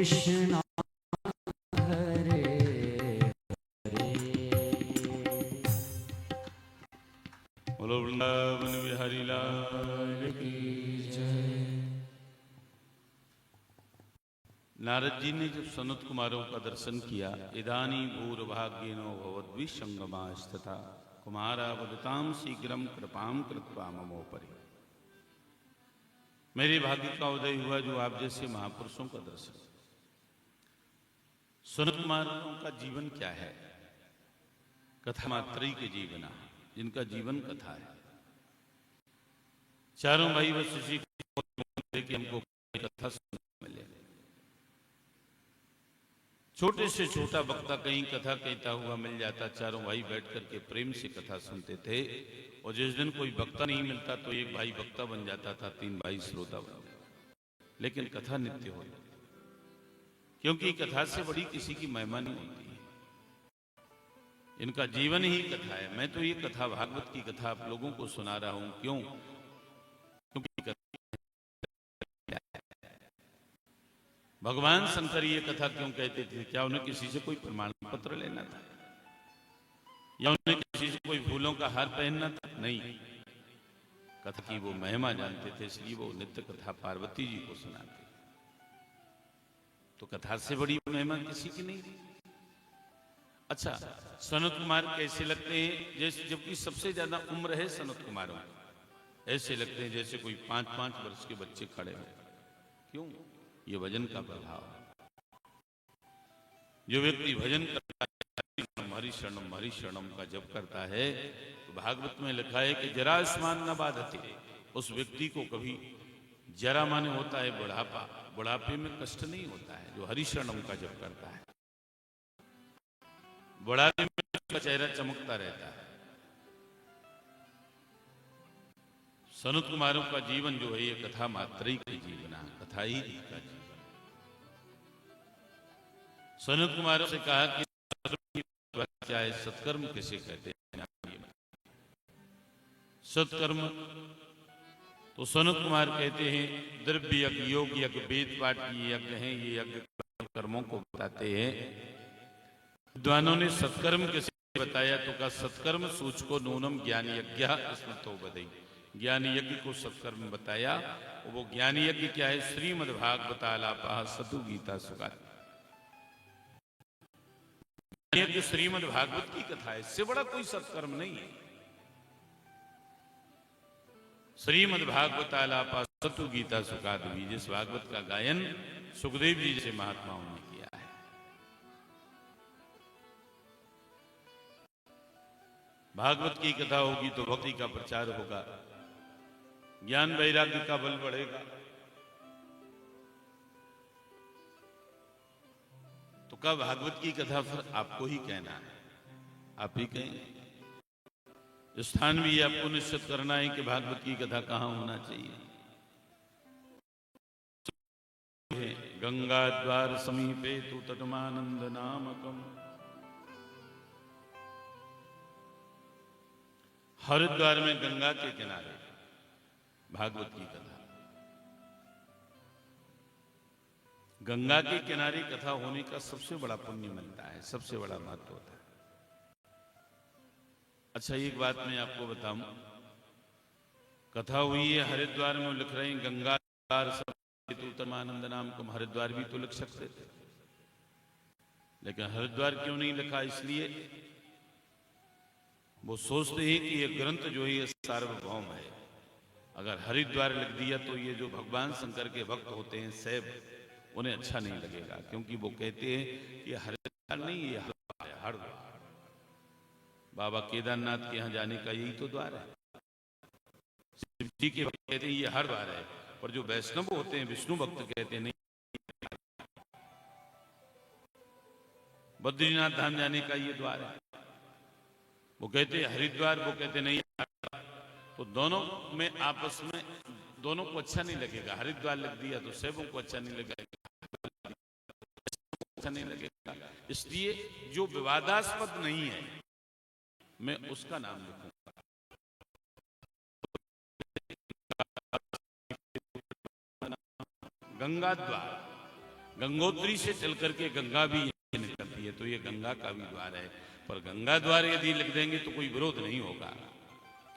कृष्ण हरे हरे। बोलो वृंदावन बिहारी लाल की जय। नारद जी ने जब सनत कुमारों का दर्शन किया, इदानी भूर्भाग्येनो भवद्विसंगमास्तथा कुमारावदताम शीघ्रम कृपाम कृत्वा ममोपरि। मेरे भाग्य का उदय हुआ जो आप जैसे महापुरुषों का दर्शन। सनत कुमारों का जीवन क्या है? कथा मात्री के जीवना, जिनका जीवन कथा है। चारों भाई बस इसी कि हमको कथा सुनने मिले। छोटे से छोटा वक्ता कहीं कथा कहता हुआ मिल जाता, चारों भाई बैठ करके प्रेम से कथा सुनते थे। और जिस दिन कोई वक्ता नहीं मिलता तो एक भाई वक्ता बन जाता था, तीन भाई श्रोता बन जाते। लेकिन कथा नित्य होती, क्योंकि कथा से बड़ी किसी की महिमा नहीं होती है। इनका जीवन ही कथा है। मैं तो ये कथा, भागवत की कथा आप लोगों को सुना रहा हूं। क्यों? क्योंकि भगवान शंकर ये कथा क्यों कहते थे? क्या उन्हें किसी से कोई प्रमाण पत्र लेना था, या उन्हें किसी से कोई फूलों का हार पहनना था? नहीं, कथा की वो महिमा जानते थे, इसलिए वो नित्य कथा पार्वती जी को सुनाते। तो कथा से बड़ी महिमा किसी की नहीं थी। अच्छा, सनत कुमार कैसे लगते हैं? जैसे जबकि सबसे ज्यादा उम्र है सनत कुमारों, ऐसे लगते हैं जैसे कोई 5-5 वर्ष के बच्चे खड़े हो। क्यों? ये भजन का प्रभाव। जो व्यक्ति भजन करता है, हरि शरणम का जप करता है, तो भागवत में लिखा है कि जरा स्मान न बाधते। उस व्यक्ति को कभी जरा माने होता है बुढ़ापा, बुढ़ापे में कष्ट नहीं होता है जो हरि शरणम का जप करता है। बुढ़ापे में उसका चेहरा चमकता रहता है। सनत कुमारों का जीवन जो है ये कथा मात्री का जीवन है, कथा ही का जीवन। सनत कुमारों से कहा कि क्या है, सत्कर्म किसे कहते हैं? सत्कर्म तो सनत कुमार कहते हैं द्रव्य यज्ञ, योग यज्ञ, वेद पाठ की यज्ञ हैं। ये यज्ञ कर्मों को बताते हैं। विद्वानों ने सत्कर्म किसे बताया तो कहा सत्कर्म सूचको नूनम ज्ञान यज्ञ स्मृतो बधई। ज्ञान यज्ञ को सत्कर्म बताया। वो ज्ञान यज्ञ क्या है? श्रीमद्भागवतालापः सतु गीता सुगात। यज्ञ श्रीमद्भागवत की कथा है, इससे बड़ा कोई सत्कर्म नहीं है। श्रीमद्भागवतालापः सतु गीता सुगात भी, जिस भागवत का गायन सुखदेव जी जैसे महात्माओं ने किया है। भागवत की कथा होगी तो भक्ति का प्रचार होगा, ज्ञान वैराग्य का बल बढ़ेगा। तो क्या भागवत की कथा फिर आपको ही कहना है, आप ही कहें। स्थान भी आपको निश्चित करना है कि भागवत की कथा कहां होना चाहिए। गंगा द्वार समीपे तु तटमानंद नामकम। हरिद्वार में गंगा के किनारे भागवत की कथा। गंगा के किनारे कथा होने का सबसे बड़ा पुण्य मिलता है, सबसे बड़ा महत्व होता है। अच्छा, एक बात मैं आपको बताऊं, कथा हुई है हरिद्वार में, लिख रहे हैं गंगा तमानंद नाम को। हरिद्वार भी तो लिख सकते थे, लेकिन हरिद्वार क्यों नहीं लिखा? इसलिए वो सोचते हैं कि ये ग्रंथ जो है ये सार्वभौम है। अगर हरिद्वार लिख दिया तो ये जो भगवान शंकर के भक्त होते हैं सैब, उन्हें अच्छा नहीं लगेगा, क्योंकि वो कहते हैं कि हरिद्वार नहीं, ये हरिद्वार। बाबा केदारनाथ के यहां जाने का यही तो द्वार है। शिव जी के भक्त कहते हैं ये हरिद्वार है, पर जो वैष्णव होते हैं, विष्णु भक्त कहते हैं नहीं। बद्रीनाथ धाम जाने का ये द्वार है, वो कहते हैं हरिद्वार, वो कहते नहीं। तो दोनों में आपस में दोनों को अच्छा नहीं लगेगा। हरिद्वार लिख दिया तो सबों को अच्छा नहीं लगेगा, अच्छा नहीं लगेगा। इसलिए जो विवादास्पद नहीं है मैं उसका नाम लिखूंगा। गंगा द्वार, गंगोत्री से चल करके गंगा भी निकलती है, तो ये गंगा का भी द्वार है। पर गंगा द्वार यदि लिख देंगे तो कोई विरोध नहीं होगा,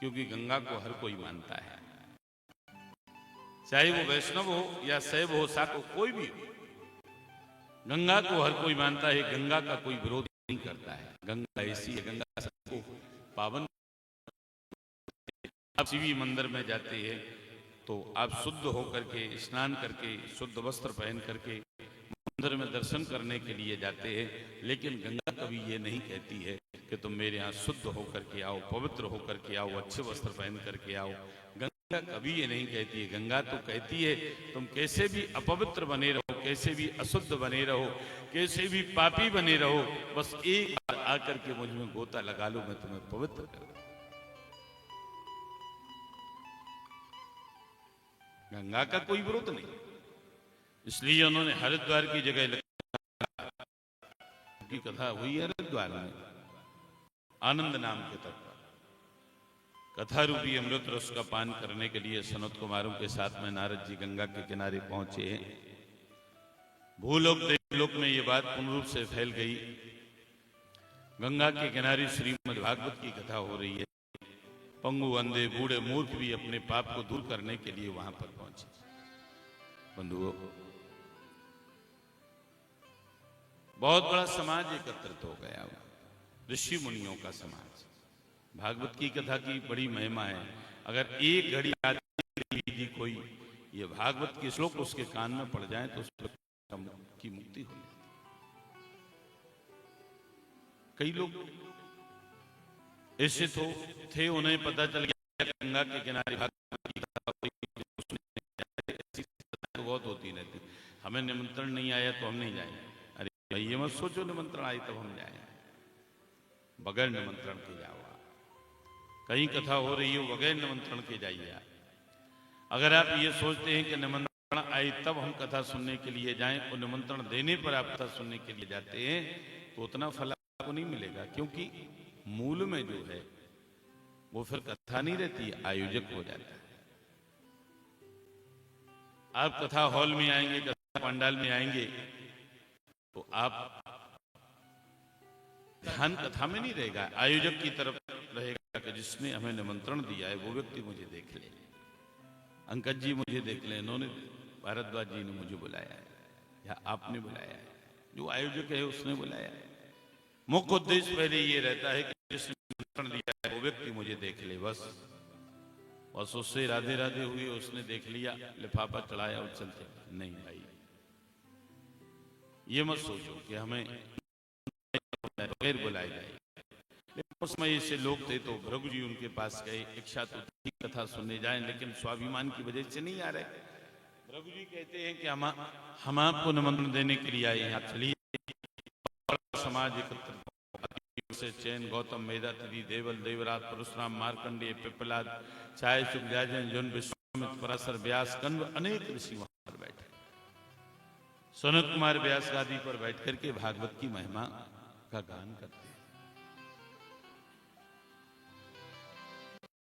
क्योंकि गंगा को हर कोई मानता है, चाहे वो वैष्णव हो या शैव हो, साक हो, कोई भी हो, गंगा को हर कोई मानता है। गंगा का कोई विरोध नहीं करता है। गंगा ऐसी है, गंगा सबको पावन। आप किसी भी मंदिर में जाते हैं तो आप शुद्ध होकर के, स्नान करके, शुद्ध वस्त्र पहन करके मंदिर में दर्शन करने के लिए जाते हैं, लेकिन गंगा कभी ये नहीं कहती है कि तुम मेरे यहाँ शुद्ध होकर के आओ, पवित्र होकर के आओ, अच्छे वस्त्र पहन करके आओ। गंगा कभी ये नहीं कहती है। गंगा तो कहती है तुम कैसे भी अपवित्र बने रहो, कैसे भी अशुद्ध बने रहो, कैसे भी पापी बने रहो, बस एक बार आकर के मुझ में गोता लगा लो, मैं तुम्हें पवित्र कर दूं। गंगा का कोई विरोध नहीं, इसलिए उन्होंने हरिद्वार की जगह की कथा हुई है। हरिद्वार में आनंद नाम के तट पर कथा रूपी अमृत रस का पान करने के लिए सनत कुमारों के साथ में नारद जी गंगा के किनारे पहुंचे हैं। भूलोक देवलोक में ये बात पूर्ण रूप से फैल गई। गंगा के किनारे श्रीमद् भागवत की कथा हो रही है। पंगु, अंधे, बूढ़े, मूर्ख भी अपने पाप को दूर करने के लिए वहां पर पहुंचे। बंधुओं, बहुत बड़ा समाज एकत्रित हो गया, ऋषि मुनियों का समाज। भागवत की कथा की बड़ी महिमा है। अगर एक घड़ी आदमी कोई ये भागवत के श्लोक उसके कान में पड़ जाए तो उसकी मुक्ति हो जाती। कई लोग ऐसे तो थे, उन्हें पता चल गया गंगा के किनारे भागवत की कथा तो बहुत होती रहती। हमें निमंत्रण नहीं आया तो हम नहीं जाएंगे। अरे भाई, ये मत सोचो निमंत्रण आए तब हम जाएंगे। बगैर निमंत्रण के जाओ। कहीं कथा हो रही हो, बगैर निमंत्रण के जाइए। अगर आप ये सोचते हैं कि निमंत्रण आए तब हम कथा सुनने के लिए जाएं और निमंत्रण देने पर आप कथा सुनने के लिए जाते हैं, तो उतना फल आपको नहीं मिलेगा, क्योंकि मूल में जो है वो फिर कथा नहीं रहती, आयोजक हो जाता है। आप कथा हॉल में आएंगे, कथा पंडाल में आएंगे, तो आप ध्यान कथा में नहीं रहेगा, आयोजक की तरफ रहेगा कि जिसने हमें निमंत्रण दिया है वो व्यक्ति मुझे देख ले, अंकज जी मुझे देख ले, इन्होंने, भारद्वाज जी ने मुझे बुलाया है या आपने बुलाया है, जो आयोजक है उसने बुलाया है। मुख्य उद्देश्य पहले ये रहता है कि जिसने निमंत्रण दिया है वो व्यक्ति मुझे देख ले, बस उससे राधे राधे हुई, उसने देख लिया, लिफाफा चढ़ाया और चलते। नहीं भाई, ये मत सोचो कि हमें बगैर बुलाए जाए। उसमें ऐसे लोग थे तो भृगु जी उनके पास गए, इच्छा तो थी कथा सुनने जाएं, लेकिन स्वाभिमान की वजह से नहीं आ रहे। भृगु जी कहते हैं कि हम आपको निमंत्रण देने के लिए आए हैं, आप चलिए। समाज एकत्रित से चैन, गौतम, मेधातिथि, देवल, देवराज, परशुराम, मार्कंडेय, पिपलाद, चाय, सुखजाजन, जुन, विश्वामित्र, पराशर, व्यास, कण्व, अनेक ऋषि वहां पर बैठे। सनत कुमार व्यास गादी पर बैठ करके भागवत की महिमा का गान करते हैं।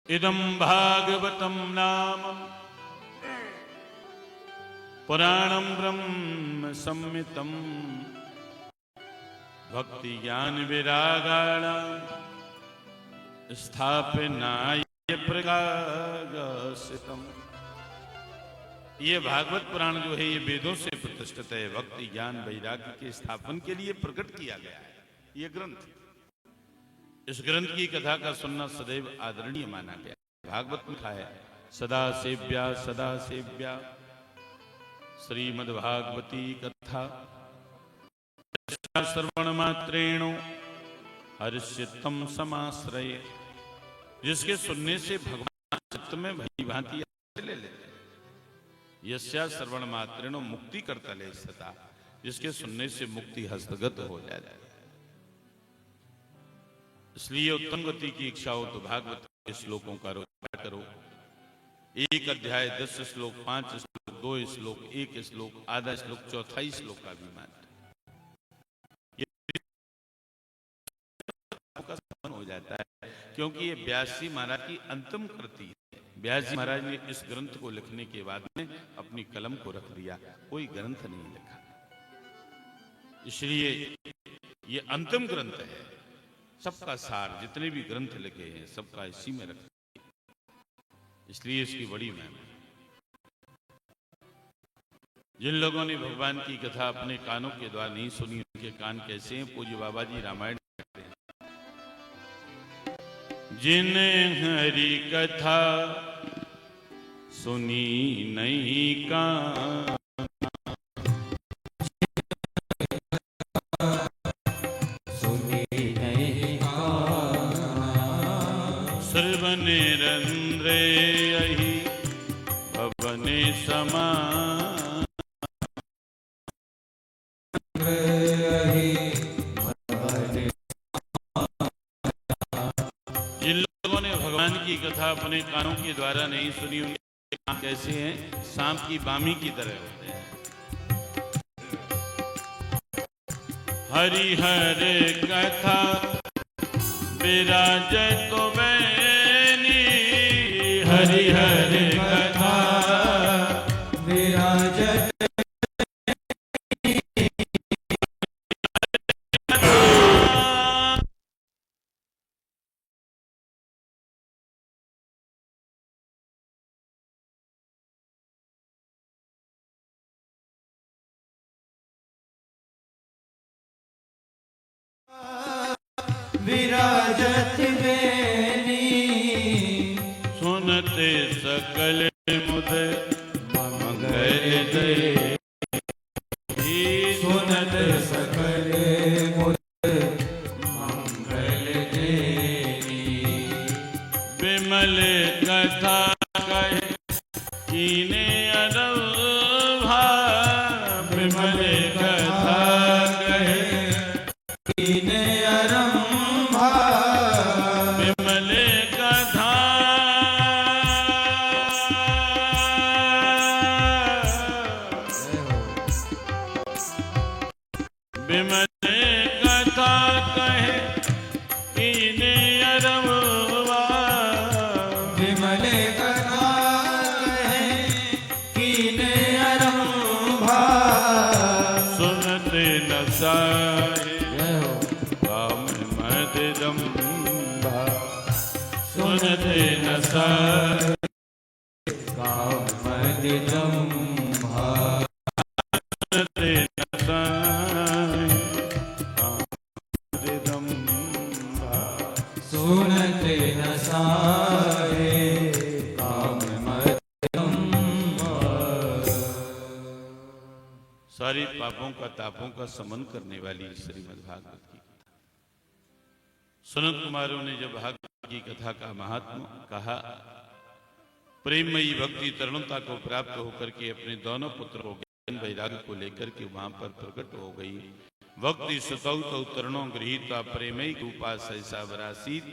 इदं भागवतम नाम पुराणं ब्रह्म संहितं भक्ति ज्ञान विरागाण स्थापनाय प्रकाशितम्। ये भागवत पुराण जो है ये वेदों से प्रतिष्ठित है, भक्ति ज्ञान वैराग्य के स्थापन के लिए प्रकट किया गया है ये ग्रंथ। इस ग्रंथ की कथा का सुनना सदैव आदरणीय माना गया। भागवत में लिखा है, सदा सेव्या श्रीमद्भागवती कथा श्रवण मात्रेण हर्षितम समाश्रय। जिसके सुनने से भगवान चित्त में भली भांति ले लेते हैं। यस्या श्रवण मात्रेण मुक्ति करता ले सता। जिसके सुनने से मुक्ति हस्तगत हो जाए। इसलिए उत्तम गति की इच्छा हो तो भागवत के श्लोकों का पाठ करो। एक अध्याय 10 श्लोक, 5 श्लोक, 2 श्लोक, 1 श्लोक, आधा श्लोक, चौथाई श्लोक का भी मात्र हो जाता है, क्योंकि ये व्यास जी महाराज की अंतिम कृति है। व्यास जी महाराज ने इस ग्रंथ को लिखने के बाद में अपनी कलम को रख दिया, कोई ग्रंथ नहीं लिखा। इसलिए ये अंतिम ग्रंथ है, सबका सार, जितने भी ग्रंथ लिखे हैं सबका इसी में रखते हैं, इसलिए इसकी बड़ी महिमा। जिन लोगों ने भगवान की कथा अपने कानों के द्वारा नहीं सुनी, उनके कान कैसे हैं? पूज्य बाबा जी रामायण कहते हैं, जिन हरि कथा सुनी नहीं कान, सर्वने रंद्रे यही भवने समान, जिन लोगों ने भगवान की कथा अपने कानों के द्वारा नहीं सुनी, उनके कान कैसे हैं? सांप की बामी की तरह होते हैं। हरि हरे कथा विराज तो बैनी, हरि हरे कथा विराज विराजत बेनी, सुनते सकल मुद मंगल दे, सुनत सकल मुद मंगल देनी, विमल कथा कहे कीने अरभा, विमल कथा कहे कीने अरंभा, विमल कथा विमल कथा कहे कीने अरभा, विमल कथा कहे कीने अरंभा, सुनते न साए काम मद दम्भा, सुनते न साए काम मद दम्भा, सुनते न साए काम मद दम्भा, सुनते न सारे काम मद दम्भा। सारे पापों का तापों का समन करने वाली श्रीमद् भागवत की कथा। सनत कुमारों ने जब भागवत की कथा का महात्मा कहा, प्रेममयी भक्ति तरुणता को प्राप्त होकर के अपने दोनों पुत्रों को ज्ञान वैराग्य को लेकर के वहां पर प्रकट हो गई। भक्ति सुतौ तौ तरुणों गृहीता प्रेमयी रूपा सहसा वरासीत,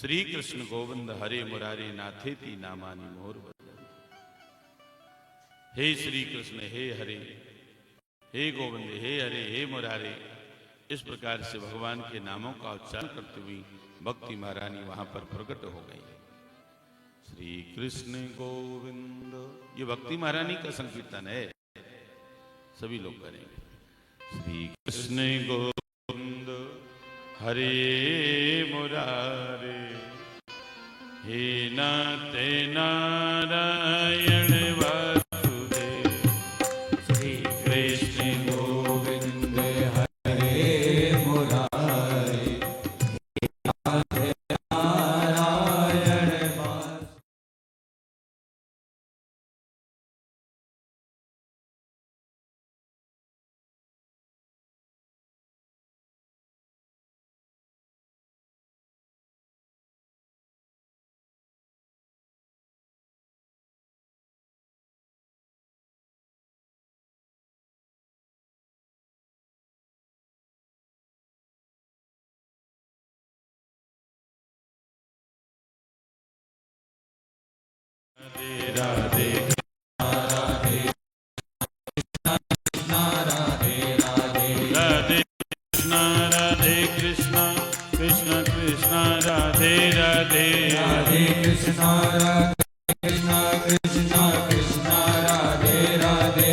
श्री कृष्ण गोविंद हरे मुरारे नाथेति नामानि मोर वदन। हे श्री कृष्ण, हे हरे, हे गोविंद, हे हरे, हे मुरारे, इस प्रकार से भगवान के नामों का उच्चारण करते हुए भक्ति महारानी वहां पर प्रकट हो गई। श्री कृष्ण गोविंद, ये भक्ति महारानी का संकीर्तन है, सभी लोग करेंगे। श्री कृष्ण गोविंद हरे मुरारे, हे नाते नारायण वासुदेव, श्री कृष्ण गोविंद हरे मुरारे, नाथ नारायण वासुदेव। राधे राधे राधे कृष्ण राधे कृष्ण कृष्ण कृष्ण राधे राधे राधे कृष्ण राधे कृष्ण कृष्ण कृष्ण राधे राधे।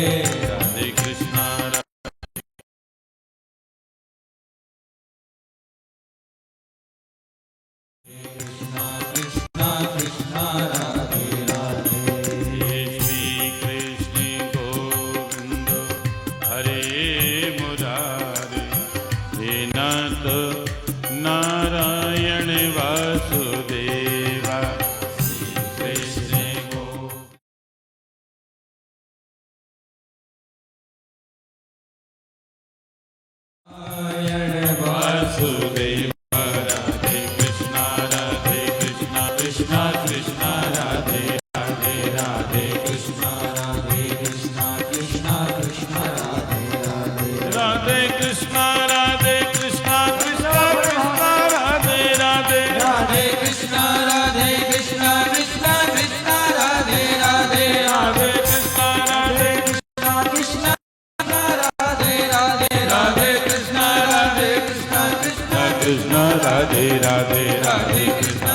वासुदेव राधे कृष्णा कृष्णा कृष्णा राधे राधे राधे कृष्णा राधे कृष्णा कृष्णा कृष्णा राधे राधे राधे कृष्णा कृष्णा कृष्णा राधे राधे राधे कृष्णा कृष्णा कृष्णा राधे राधे राधे कृष्णा कृष्णा राधे राधे राधे कृष्णा कृष्णा कृष्णा राधे राधे राधे कृष्णा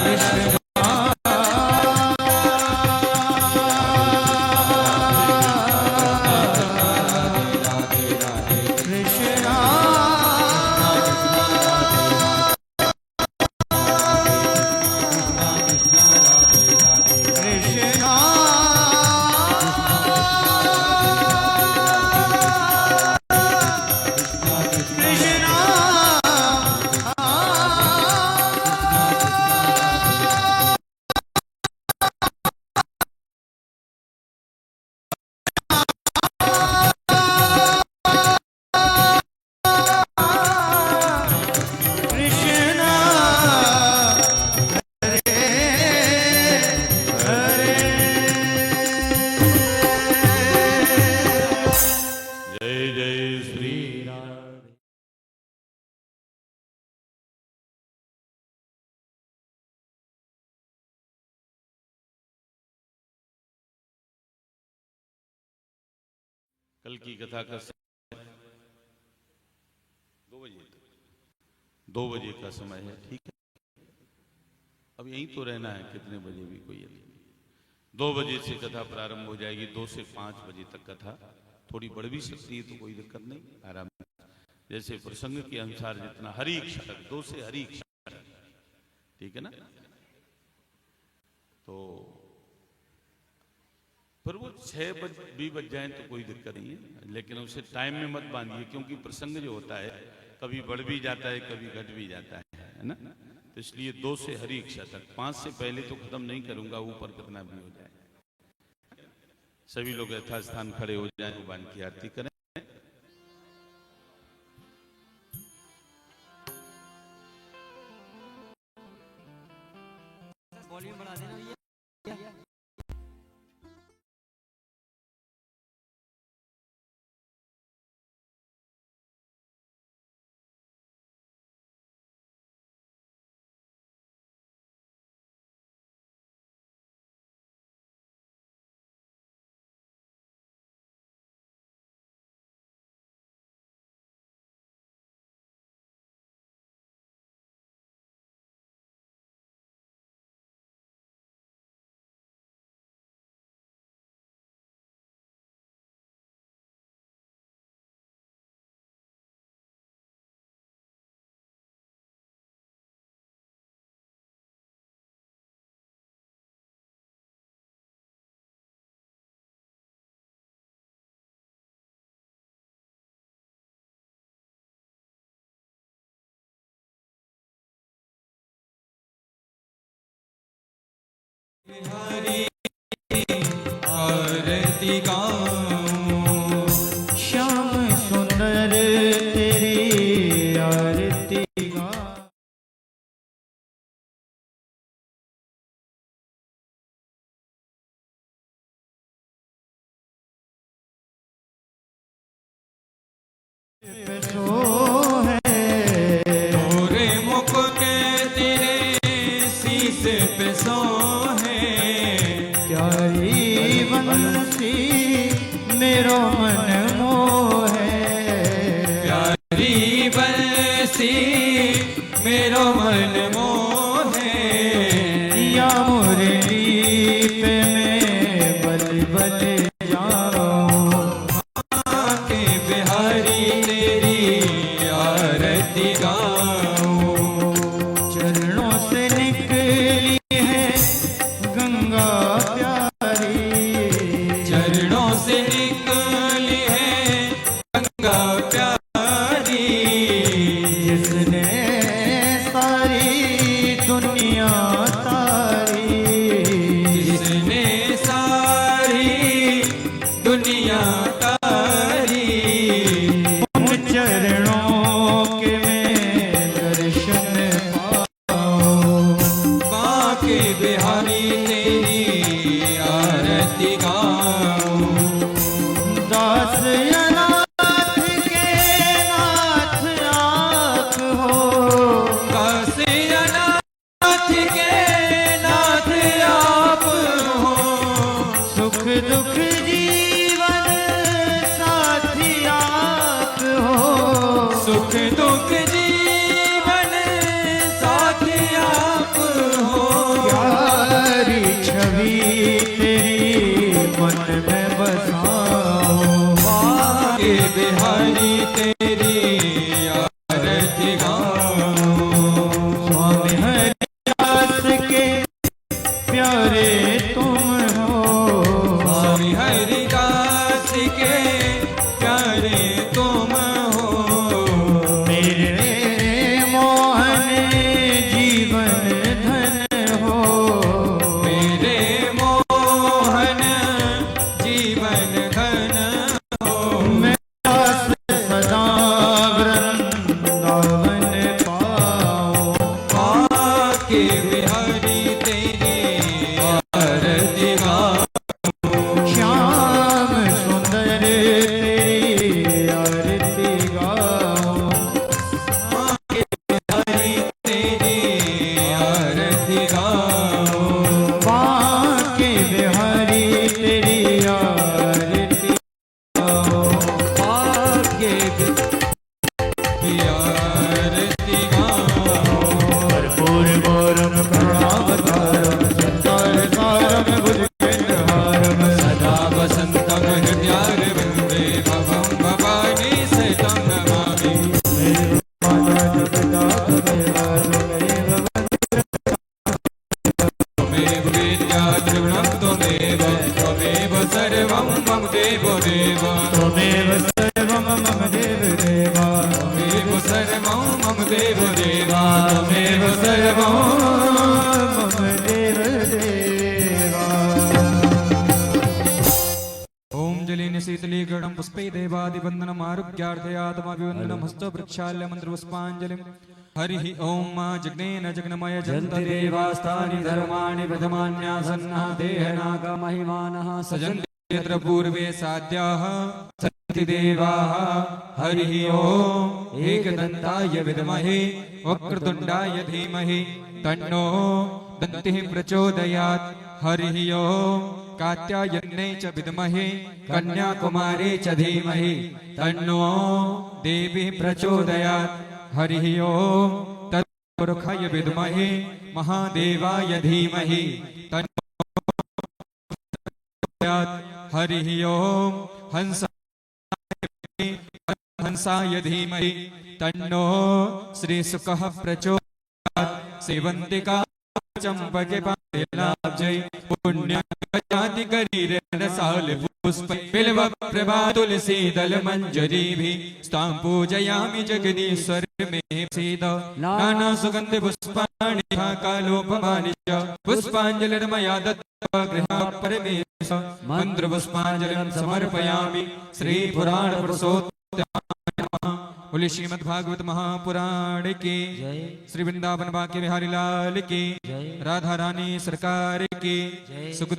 कल की कथा का समय 2 बजे तक 2 बजे का समय है, ठीक है। अब यहीं तो रहना है, कितने बजे भी कोई नहीं। 2 बजे से कथा प्रारंभ हो जाएगी। 2 से 5 बजे तक कथा थोड़ी बढ़ भी सकती है, तो कोई दिक्कत नहीं, आराम जैसे प्रसंग के अनुसार जितना हरि इच्छा तक, 2 से हरि इच्छा, ठीक है ना। तो पर वो 6 भी बज जाए तो कोई दिक्कत नहीं है, लेकिन उसे टाइम में मत बांधिए, क्योंकि प्रसंग जो होता है कभी बढ़ भी जाता है, कभी घट भी जाता है ना। तो इसलिए 2 से हरि इच्छा तक, 5 से पहले तो खत्म नहीं करूंगा, ऊपर कितना भी हो जाए। सभी लोग यथास्थान खड़े हो जाए, भगवान की आरती करें। वॉल्यूम बढ़ा देना भैया। हरि आरती गाऊं, श्याम सुंदर तेरी आरती गाऊं। तोरे मुख के तेरे शीश पे सो बंसी मेरो मन मोहे, प्यारी बंसी मेरो मन मोहे, या मुरली पे मैं बल बल जाऊं, के बिहारी तेरी आरती गाऊं। चरणों से निकली है गंगा चरणों से निकली है गंगा प्यारी, जिसने सारी दुनिया तारी, जिसने सारी दुनिया तारी। उन चरणों के मैं दर गाओ। दास अनाथ के नाथ आप हो, दास अनाथ के नाथ आप हो। सुख दुख जीवन साथी आप हो, सुख दुख जीवन साथी आप हो। प्यारी छवि तेरी मन में बसाओ, भाग्य बिहारी तेरी आरती गाओ। स्वामी हरिदास के प्यारे तुम हो, स्वामी हरिदास के प्यारे तुम हो। मेरे मोहन जीवन धन हो, मेरे मोहन जीवन घन हो। मैं दास सदा वृंदावन पाओ, भाग्य बिहारी तेरी आरती गाओ। श्याम सुंदर तेरी आरती गाओ, भाग्य बिहारी तेरी आरती गाओ। बांके बिहारी तेरी आरती गाओ, भाग्य बिहारी आरती गाओ। कर्पूर गौरम करुणावतारम संसार सारम भुजगेन्द्रहारम सदा वसन्तं हृदयारविन्दे भवं भवानी सहितं नमामि। त्वमेव वेद्या त्रिगुणं त्वमेव, त्वमेव सर्वं मम देवो देव। त्वमेव सर्वं मम देव देवा, त्वमेव सर्वं मम देवो देव। त्वमेव सर्वं मम देव देवा। ओम जलेन शीतली गणम पुष्पे देवादिवंदनम आरोग्यार्थे आत्माभिवंदनम हस्तो वृक्षाल्य मंत्र पुष्पांजलिम। हरि ओम जग्नेन जग्नमय जन्त देवास्तानि धर्माणि प्रथमान्यासन्नः देहनागा महिमानः सजन्ति यत्र पूर्वे साध्याः सन्ति देवाः। हरि ओम एकदन्ताय विद्महे वक्रतुण्डाय धीमहि तन्नो दन्तिः प्रचोदयात्। हरि ओम कात्यायन्यै च विद्महे कन्याकुमारी च धीमहि तन्नो देवी प्रचोदयात्। हरि ओम तत्पुरुषाय विद्महे महादेवाय धीमहि तन्नो प्रचोदयात्। हरि ओम हंसाय धीमहि तन्नो श्रीसुकः प्रचोदयात्। सेवन्तिका चंपके पालाब्जै पुण्यजाति करीर रसाल पुष्प बिल्व प्रभा तुलसी दल मंजरी भी स्तां पूजयामि जगदीश्वर में सीद नाना सुगंध पुष्पाणि कालोपमानि च पुष्पांजलिर्मया दत्त्वा गृहात् परमेश मंत्र पुष्पांजलिं समर्पयामि श्री पुराण पुरुषोत्तम। बोले श्रीमद् भागवत महापुराण की श्री वृंदावन बांके बिहारी लाल की, राधा रानी सरकार की, सुखदेव